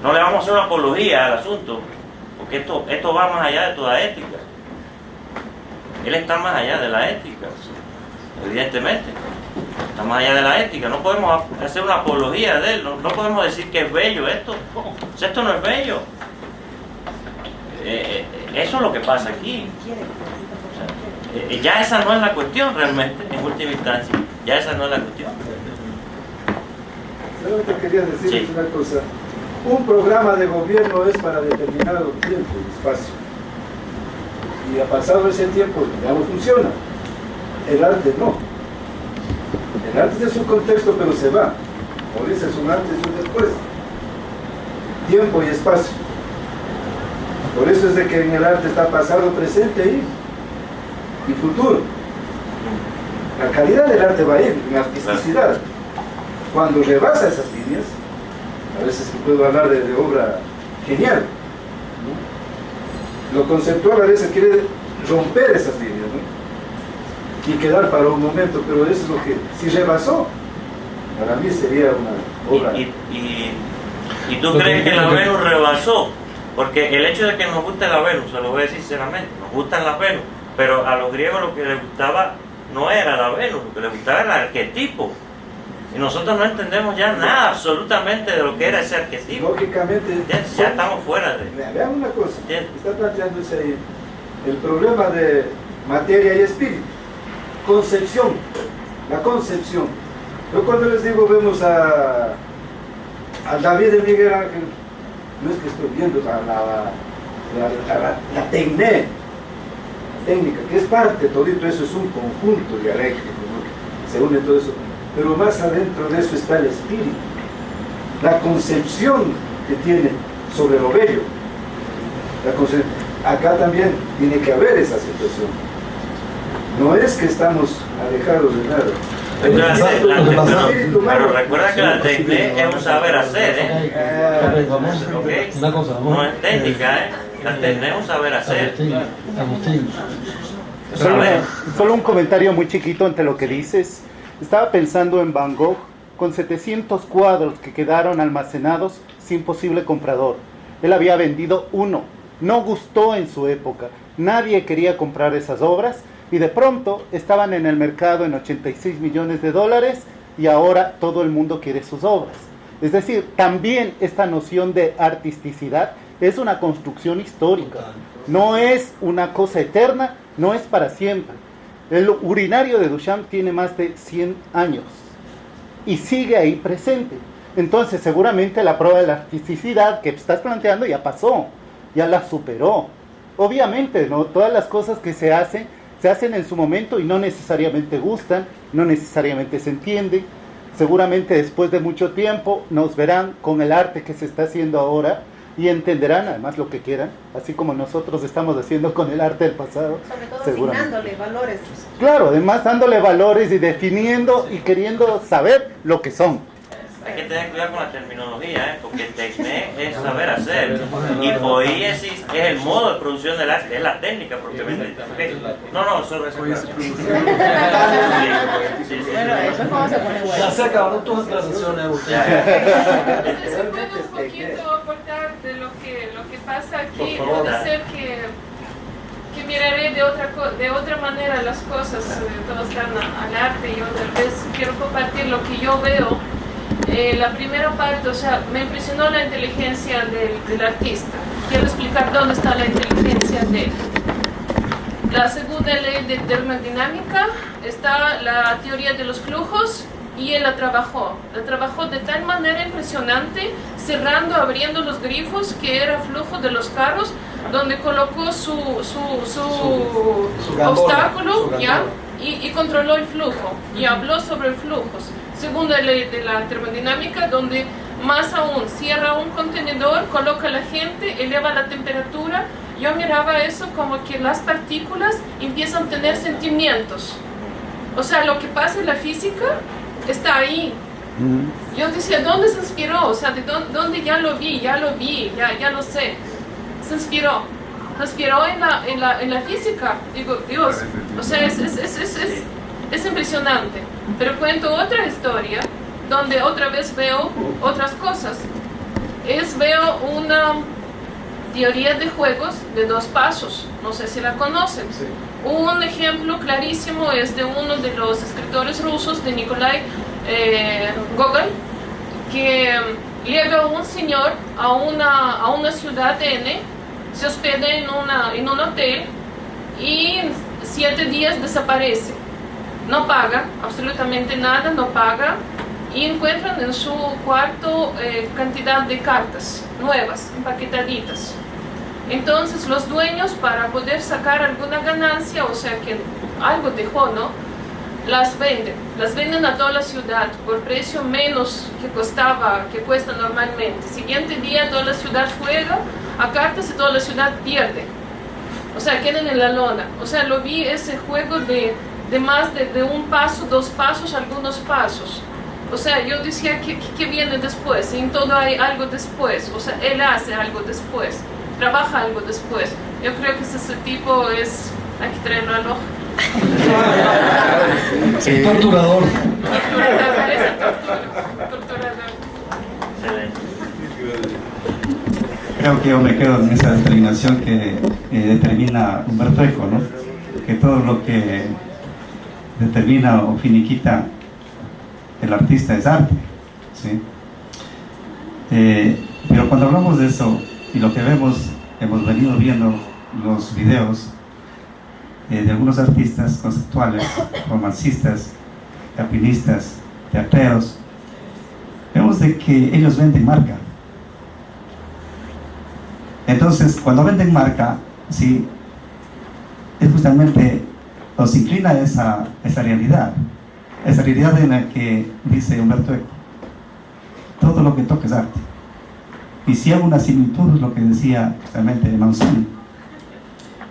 No le vamos a hacer una apología al asunto, porque esto va más allá de toda ética. Él está más allá de la ética, evidentemente. Está más allá de la ética. No podemos hacer una apología de él. No podemos decir que es bello esto. O sea, esto no es bello. Eso es lo que pasa aquí. O sea, ya esa no es la cuestión realmente, en última instancia. Ya esa no es la cuestión. Solamente quería decirles Sí. una cosa. Un programa de gobierno es para determinado tiempo y espacio. Y ha pasado ese tiempo, ya no funciona. El arte no. El arte es un contexto, pero se va. Por eso es un antes y un después. Tiempo y espacio. Por eso es de que en el arte está pasado, presente y futuro. La calidad del arte va a ir, en artisticidad. Cuando rebasa esas líneas, a veces puedo hablar de obra genial, ¿no? Lo conceptual a veces quiere romper esas líneas, ¿no? Y quedar para un momento, pero eso es lo que, si rebasó, para mí sería una obra. ¿Y tú crees que la Venus rebasó? Porque el hecho de que nos guste la Venus, se lo voy a decir sinceramente, nos gustan las Venus, pero a los griegos lo que les gustaba no era la Venus, lo que les gustaba era el arquetipo. Y nosotros no entendemos ya nada absolutamente de lo que era ese arquetipo. Lógicamente, ya estamos fuera de... Vean una cosa, está planteándose ahí el problema de materia y espíritu. Concepción, la concepción. Yo cuando les digo, vemos a David de Miguel Ángel, no es que estoy viendo la técnica, que es parte, todo eso es un conjunto dialéctico, ¿no? Se une todo eso. Pero más adentro de eso está el espíritu, la concepción que tiene sobre lo bello. Acá también tiene que haber esa situación. No es que estamos alejados de nada. Pero recuerda que la técnica es un saber hacer, ¿eh? Una cosa, no es técnica, ¿eh? La técnica es un saber hacer. Agustín. Solo un comentario muy chiquito ante lo que dices. Estaba pensando en Van Gogh, con 700 cuadros que quedaron almacenados sin posible comprador. Él había vendido uno, no gustó en su época, nadie quería comprar esas obras y de pronto estaban en el mercado en 86 millones de dólares y ahora todo el mundo quiere sus obras. Es decir, también esta noción de artisticidad es una construcción histórica, no es una cosa eterna, no es para siempre. El urinario de Duchamp tiene más de 100 años y sigue ahí presente. Entonces seguramente la prueba de la artisticidad que estás planteando ya pasó, ya la superó. Obviamente, ¿no? Todas las cosas que se hacen en su momento y no necesariamente gustan, no necesariamente se entienden. Seguramente después de mucho tiempo nos verán con el arte que se está haciendo ahora y entenderán además lo que quieran, así como nosotros estamos haciendo con el arte del pasado. Sobre todo asignándole valores. Claro, además dándole valores y definiendo y queriendo saber lo que son. Hay que tener cuidado con la terminología, ¿eh? Porque técnica es saber hacer y poiesis es el modo de producción del arte, es la técnica propiamente. No, solo eso. Bueno, eso es como se pone bueno. Ya se acabaron tus aclaraciones, Agustín. Se puede un poquito aportar de lo que pasa aquí. Puede ser que miraré de otra manera las cosas. Todos están al arte y otra vez quiero compartir lo que yo veo. La primera parte, o sea, me impresionó la inteligencia del artista. Quiero explicar dónde está la inteligencia de él. La segunda ley de termodinámica está la teoría de los flujos y él la trabajó de tal manera impresionante, cerrando, abriendo los grifos que era flujo de los carros, donde colocó su obstáculo ¿ya? Y controló el flujo y habló sobre flujos. Segunda ley de la termodinámica, donde más aún cierra un contenedor, coloca a la gente, eleva la temperatura. Yo miraba eso como que las partículas empiezan a tener sentimientos. O sea, lo que pasa en la física está ahí. Yo decía, ¿dónde se inspiró? O sea, ¿de dónde ya lo vi, ya lo sé? Se inspiró en la física. Digo, Dios, o sea, es impresionante. Pero cuento otra historia donde otra vez veo otras cosas. veo una teoría de juegos de 2 pasos, no sé si la conocen. Sí. Un ejemplo clarísimo es de uno de los escritores rusos, de Nikolai Gogol, que llega un señor a una ciudad N, se hospeda en un hotel y 7 días desaparece. No paga absolutamente nada, no paga, y encuentran en su cuarto cantidad de cartas nuevas, empaquetaditas. Entonces los dueños, para poder sacar alguna ganancia, o sea que algo dejó, ¿no?, las venden a toda la ciudad por precio menos que cuesta normalmente. Siguiente día toda la ciudad juega a cartas y toda la ciudad pierde, o sea, quedan en la lona. O sea, lo vi ese juego de más de un paso, 2 pasos, algunos pasos. O sea, yo decía, ¿qué viene después? En todo hay algo después. O sea, él hace algo después, trabaja algo después. Yo creo que ese tipo hay que traerlo al ojo. Sí. Torturador. Creo que yo me quedo en esa determinación que determina Humberto Eco, ¿no? Que todo lo que determina o finiquita el artista es arte, ¿sí? Pero cuando hablamos de eso y lo que hemos venido viendo los videos de algunos artistas conceptuales, romancistas, capinistas, teatreros, vemos de que ellos venden marca. Entonces, cuando venden marca, sí, es justamente, nos inclina a esa realidad en la que dice Humberto Eco: todo lo que toca es arte. Y si hago una similitud, es lo que decía justamente Manzoni,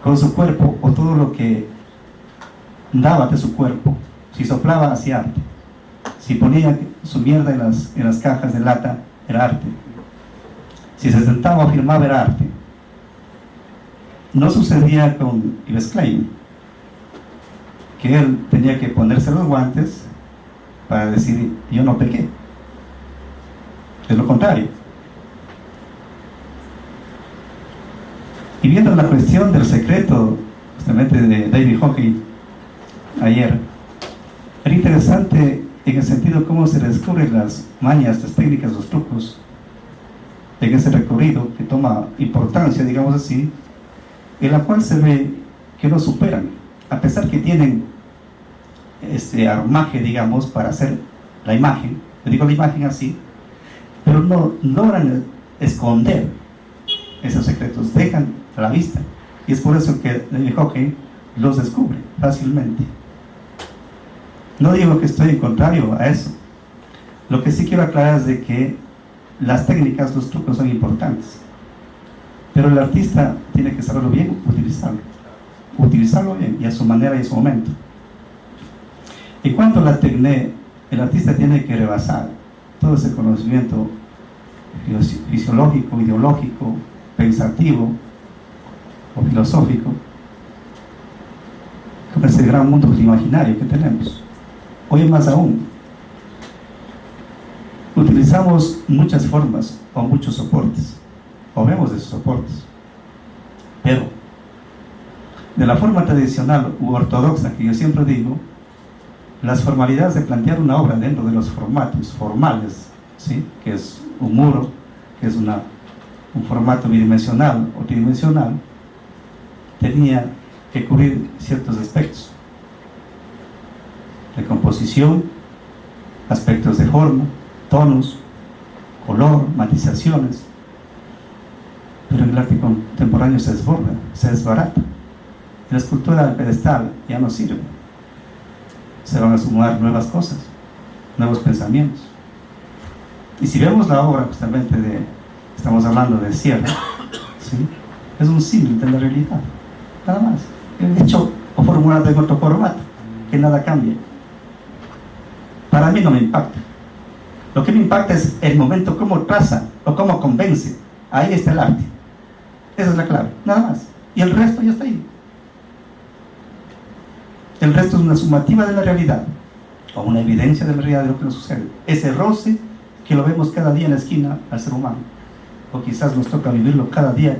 con su cuerpo, o todo lo que daba de su cuerpo, si soplaba hacia arte, si ponía su mierda en las cajas de lata, era arte. Si se sentaba o firmaba, era arte. No sucedía con Yves Klein, que él tenía que ponerse los guantes para decir: yo no pequé. Es lo contrario. Y viendo la cuestión del secreto, justamente de David Hockey ayer, era interesante en el sentido cómo se descubren las mañas, las técnicas, los trucos en ese recorrido que toma importancia, digamos así, en la cual se ve que no superan, a pesar que tienen este armaje, digamos, para hacer la imagen, le digo la imagen así, pero no logran esconder esos secretos, dejan a la vista, y es por eso que David Hockey los descubre fácilmente. No digo que estoy en contrario a eso, lo que sí quiero aclarar es de que las técnicas, los trucos son importantes, pero el artista tiene que saberlo bien, utilizarlo bien y a su manera y a su momento. En cuanto a la técnica, el artista tiene que rebasar todo ese conocimiento fisiológico, ideológico, pensativo o filosófico, con ese gran mundo imaginario que tenemos. Hoy más aún, utilizamos muchas formas o muchos soportes, o vemos esos soportes, pero de la forma tradicional u ortodoxa que yo siempre digo, las formalidades de plantear una obra dentro de los formatos formales, ¿sí?, que es un muro, que es un formato bidimensional o tridimensional, tenía que cubrir ciertos aspectos de composición, aspectos de forma, tonos, color, matizaciones, pero en el arte contemporáneo se desborda, se desbarata. La escultura del pedestal ya no sirve, se van a sumar nuevas cosas, nuevos pensamientos. Y si vemos la obra justamente estamos hablando de Sierra, ¿sí?, es un símil de la realidad, nada más, hecho o formulado en otro formato, que nada cambia. Para mí no me impacta. Lo que me impacta es el momento, cómo traza o cómo convence. Ahí está el arte. Esa es la clave, nada más. Y el resto ya está ahí. El resto es una sumativa de la realidad, o una evidencia de la realidad de lo que nos sucede. Ese roce que lo vemos cada día en la esquina al ser humano. o quizás nos toca vivirlo cada día,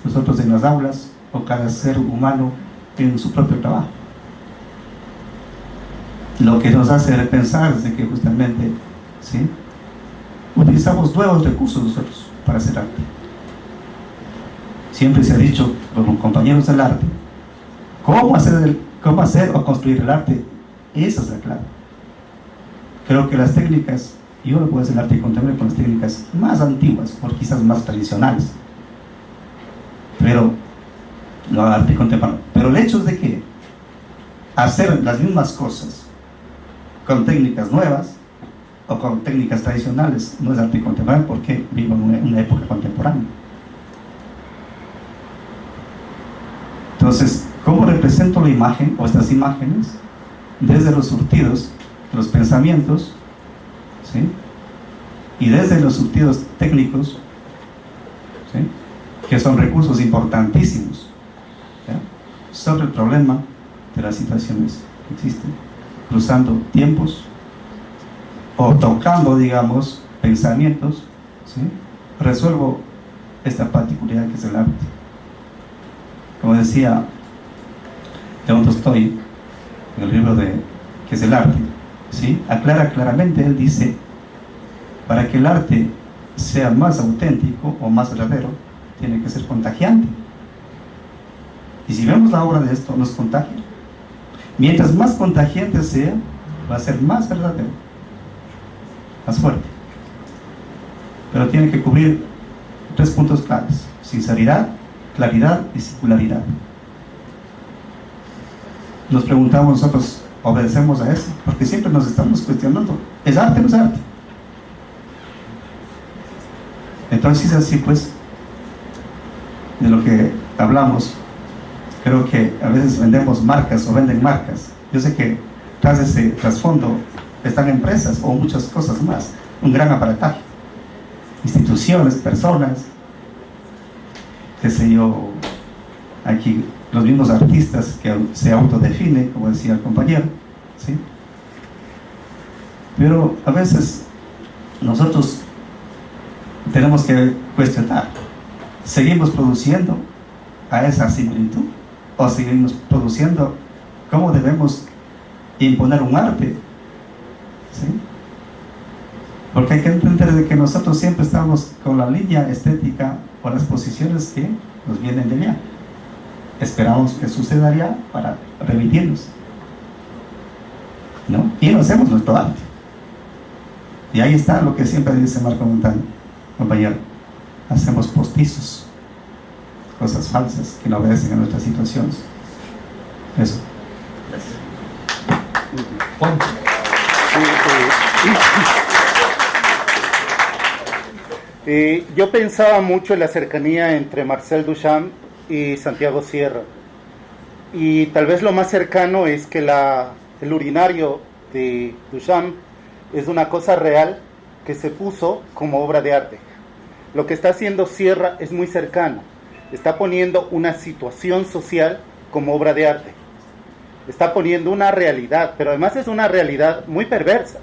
nosotros en las aulas, o cada ser humano en su propio trabajo. Lo que nos hace repensar es de que justamente, ¿sí?, utilizamos nuevos recursos nosotros para hacer arte. Siempre se ha dicho por los compañeros del arte, cómo hacer o construir el arte. Esa es la clave. Creo que las técnicas, yo lo puedo hacer el arte contemporáneo con las técnicas más antiguas, o quizás más tradicionales, pero lo arte contemporáneo. Pero el hecho es de que hacer las mismas cosas con técnicas nuevas o con técnicas tradicionales no es arte contemporáneo, porque vivo en una época contemporánea. Entonces, ¿cómo represento la imagen o estas imágenes? Desde los surtidos, los pensamientos, ¿sí?, y desde los surtidos técnicos, ¿sí?, que son recursos importantísimos, ¿ya?, sobre el problema de las situaciones que existen, cruzando tiempos o tocando, digamos, pensamientos, ¿sí?, resuelvo esta particularidad que es el arte. Como decía León Tolstoy en el libro que es el arte, ¿sí?, aclara claramente, él dice, para que el arte sea más auténtico o más verdadero, tiene que ser contagiante. Y si vemos la obra de esto, nos contagia. Mientras más contagiante sea, va a ser más verdadero, más fuerte. Pero tiene que cubrir 3 puntos claves: sinceridad, claridad y singularidad. Nos preguntamos nosotros, ¿obedecemos a eso? Porque siempre nos estamos cuestionando, ¿es arte o no es arte? Entonces, así pues, de lo que hablamos, creo que a veces vendemos marcas o venden marcas. Yo sé que tras ese trasfondo están empresas o muchas cosas más, un gran aparataje, instituciones, personas, qué sé yo, aquí los mismos artistas que se autodefinen, como decía el compañero, ¿sí? Pero a veces nosotros tenemos que cuestionar, ¿seguimos produciendo a esa similitud o seguimos produciendo cómo debemos imponer un arte? ¿Sí? Porque hay que entender de que nosotros siempre estamos con la línea estética o las posiciones que nos vienen de allá. Esperamos que sucedería para remitirnos, ¿no? Y no hacemos nuestro arte. Y ahí está lo que siempre dice Marco Montaño, compañero: hacemos postizos, cosas falsas que no obedecen a nuestras situaciones. Eso. Juan. Yo pensaba mucho en la cercanía entre Marcel Duchamp y Santiago Sierra, y tal vez lo más cercano es que el urinario de Duchamp es una cosa real que se puso como obra de arte. Lo que está haciendo Sierra es muy cercano, está poniendo una situación social como obra de arte, está poniendo una realidad, pero además es una realidad muy perversa,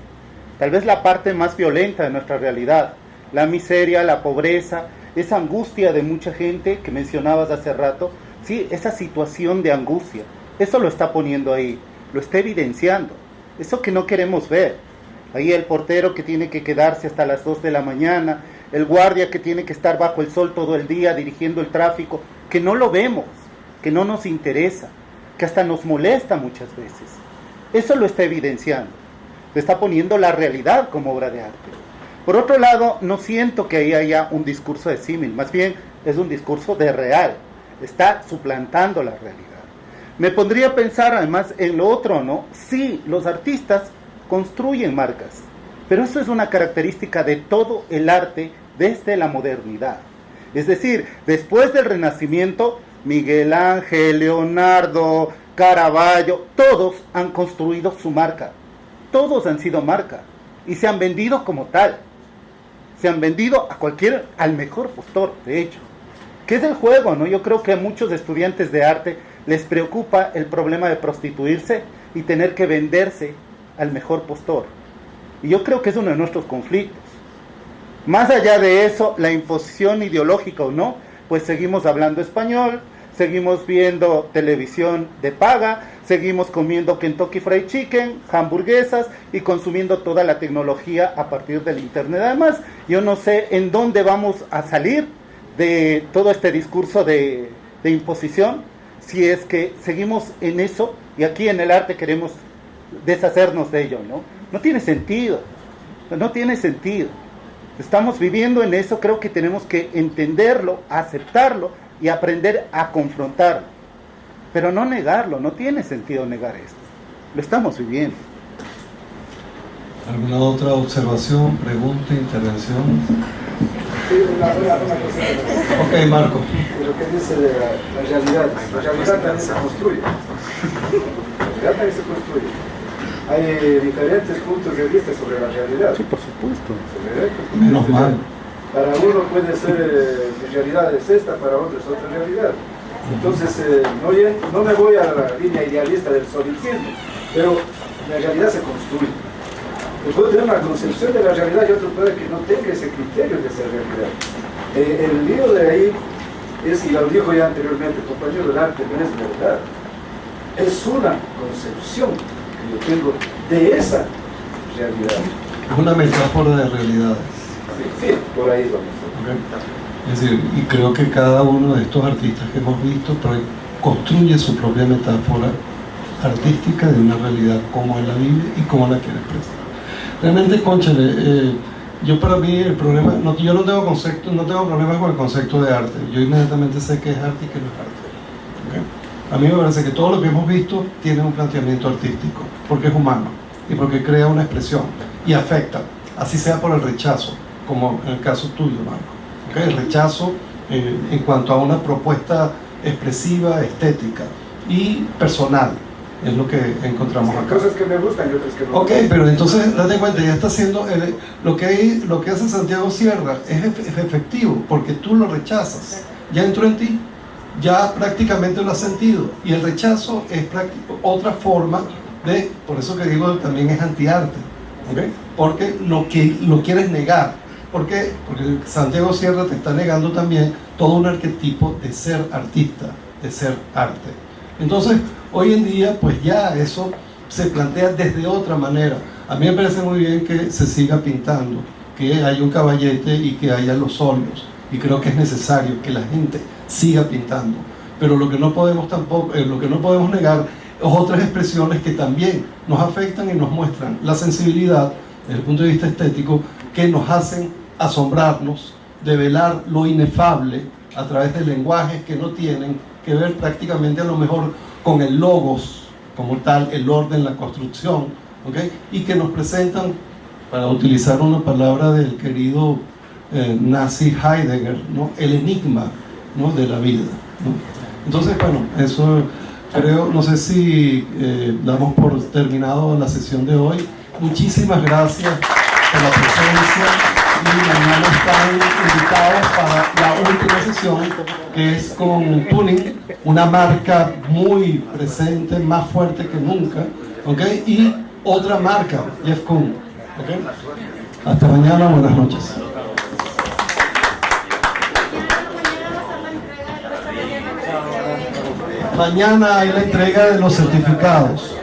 tal vez la parte más violenta de nuestra realidad, la miseria, la pobreza, esa angustia de mucha gente que mencionabas hace rato. Sí, esa situación de angustia, eso lo está poniendo ahí, lo está evidenciando, eso que no queremos ver. Ahí el portero que tiene que quedarse hasta las 2 de la mañana, el guardia que tiene que estar bajo el sol todo el día dirigiendo el tráfico, que no lo vemos, que no nos interesa, que hasta nos molesta muchas veces. Eso lo está evidenciando, lo está poniendo la realidad como obra de arte. Por otro lado, no siento que ahí haya un discurso de símil, más bien es un discurso de real, está suplantando la realidad. Me pondría a pensar además en lo otro, ¿no? Sí, los artistas construyen marcas, pero eso es una característica de todo el arte desde la modernidad. Es decir, después del Renacimiento, Miguel Ángel, Leonardo, Caravaggio, todos han construido su marca, todos han sido marca y se han vendido como tal. Se han vendido al mejor postor, de hecho. ¿Qué es el juego, no? Yo creo que a muchos estudiantes de arte les preocupa el problema de prostituirse y tener que venderse al mejor postor. Y yo creo que es uno de nuestros conflictos. Más allá de eso, la imposición ideológica o no, pues seguimos hablando español, seguimos viendo televisión de paga, seguimos comiendo Kentucky Fried Chicken, hamburguesas y consumiendo toda la tecnología a partir del internet. Además, yo no sé en dónde vamos a salir de todo este discurso de imposición, si es que seguimos en eso y aquí en el arte queremos deshacernos de ello, ¿no? No tiene sentido, no tiene sentido. Estamos viviendo en eso, creo que tenemos que entenderlo, aceptarlo y aprender a confrontarlo, pero no negarlo. No tiene sentido negar esto, lo estamos viviendo. ¿Alguna otra observación, pregunta, intervención? Sí, una cosa. Ok, Marco. Lo que dice de la realidad también se construye. La realidad también se construye. Hay diferentes puntos de vista sobre la realidad. Sí, por supuesto. Menos mal. Para uno puede ser, mi realidad es esta, para otro es otra realidad. Entonces, no me voy a la línea idealista del solicismo, pero la realidad se construye. Yo puedo tener una concepción de la realidad y otro puede que no tenga ese criterio de esa realidad. El lío de ahí es, y lo dijo ya anteriormente el compañero, el arte no es verdad. Es una concepción que yo tengo de esa realidad. Es una metáfora de realidades. Sí, por ahí vamos. Okay. Es decir, y creo que cada uno de estos artistas que hemos visto construye su propia metáfora artística de una realidad, como él la vive y cómo la quiere expresar. Realmente, cónchale, yo para mí el problema, yo no tengo problemas con el concepto de arte. Yo inmediatamente sé que es arte y que no es arte. ¿Okay? A mí me parece que todo lo que hemos visto tiene un planteamiento artístico, porque es humano y porque crea una expresión y afecta, así sea por el rechazo, como en el caso tuyo, Marco. ¿Okay? El rechazo en cuanto a una propuesta expresiva, estética y personal. Es lo que encontramos acá. Cosas que me gustan y otras que no. Ok, pero entonces date cuenta, ya está haciendo lo que hace Santiago Sierra es efectivo, porque tú lo rechazas, ya entró en ti, ya prácticamente lo has sentido, y el rechazo es otra forma de, por eso que digo también es antiarte, ¿okay? Porque lo quieres negar. ¿Por qué? Porque Santiago Sierra te está negando también todo un arquetipo de ser artista, de ser arte. Entonces, hoy en día, pues ya eso se plantea desde otra manera. A mí me parece muy bien que se siga pintando, que haya un caballete y que haya los óleos. Y creo que es necesario que la gente siga pintando. Pero lo que no podemos negar es otras expresiones que también nos afectan y nos muestran la sensibilidad desde el punto de vista estético, que nos hacen asombrarnos, develar lo inefable a través de lenguajes que no tienen que ver prácticamente a lo mejor con el logos como tal, el orden, la construcción, ¿okay? Y que nos presentan, para utilizar una palabra del querido nazi Heidegger, ¿no? El enigma, ¿no? De la vida, ¿no? Entonces, bueno, eso creo, no sé si damos por terminado la sesión de hoy. Muchísimas gracias por la presencia y mañana están invitados para la última sesión, que es con Tuning, una marca muy presente, más fuerte que nunca, ¿okay? Y otra marca, Jeff Koons, ¿okay? Hasta mañana, buenas noches. Mañana hay la entrega de los certificados.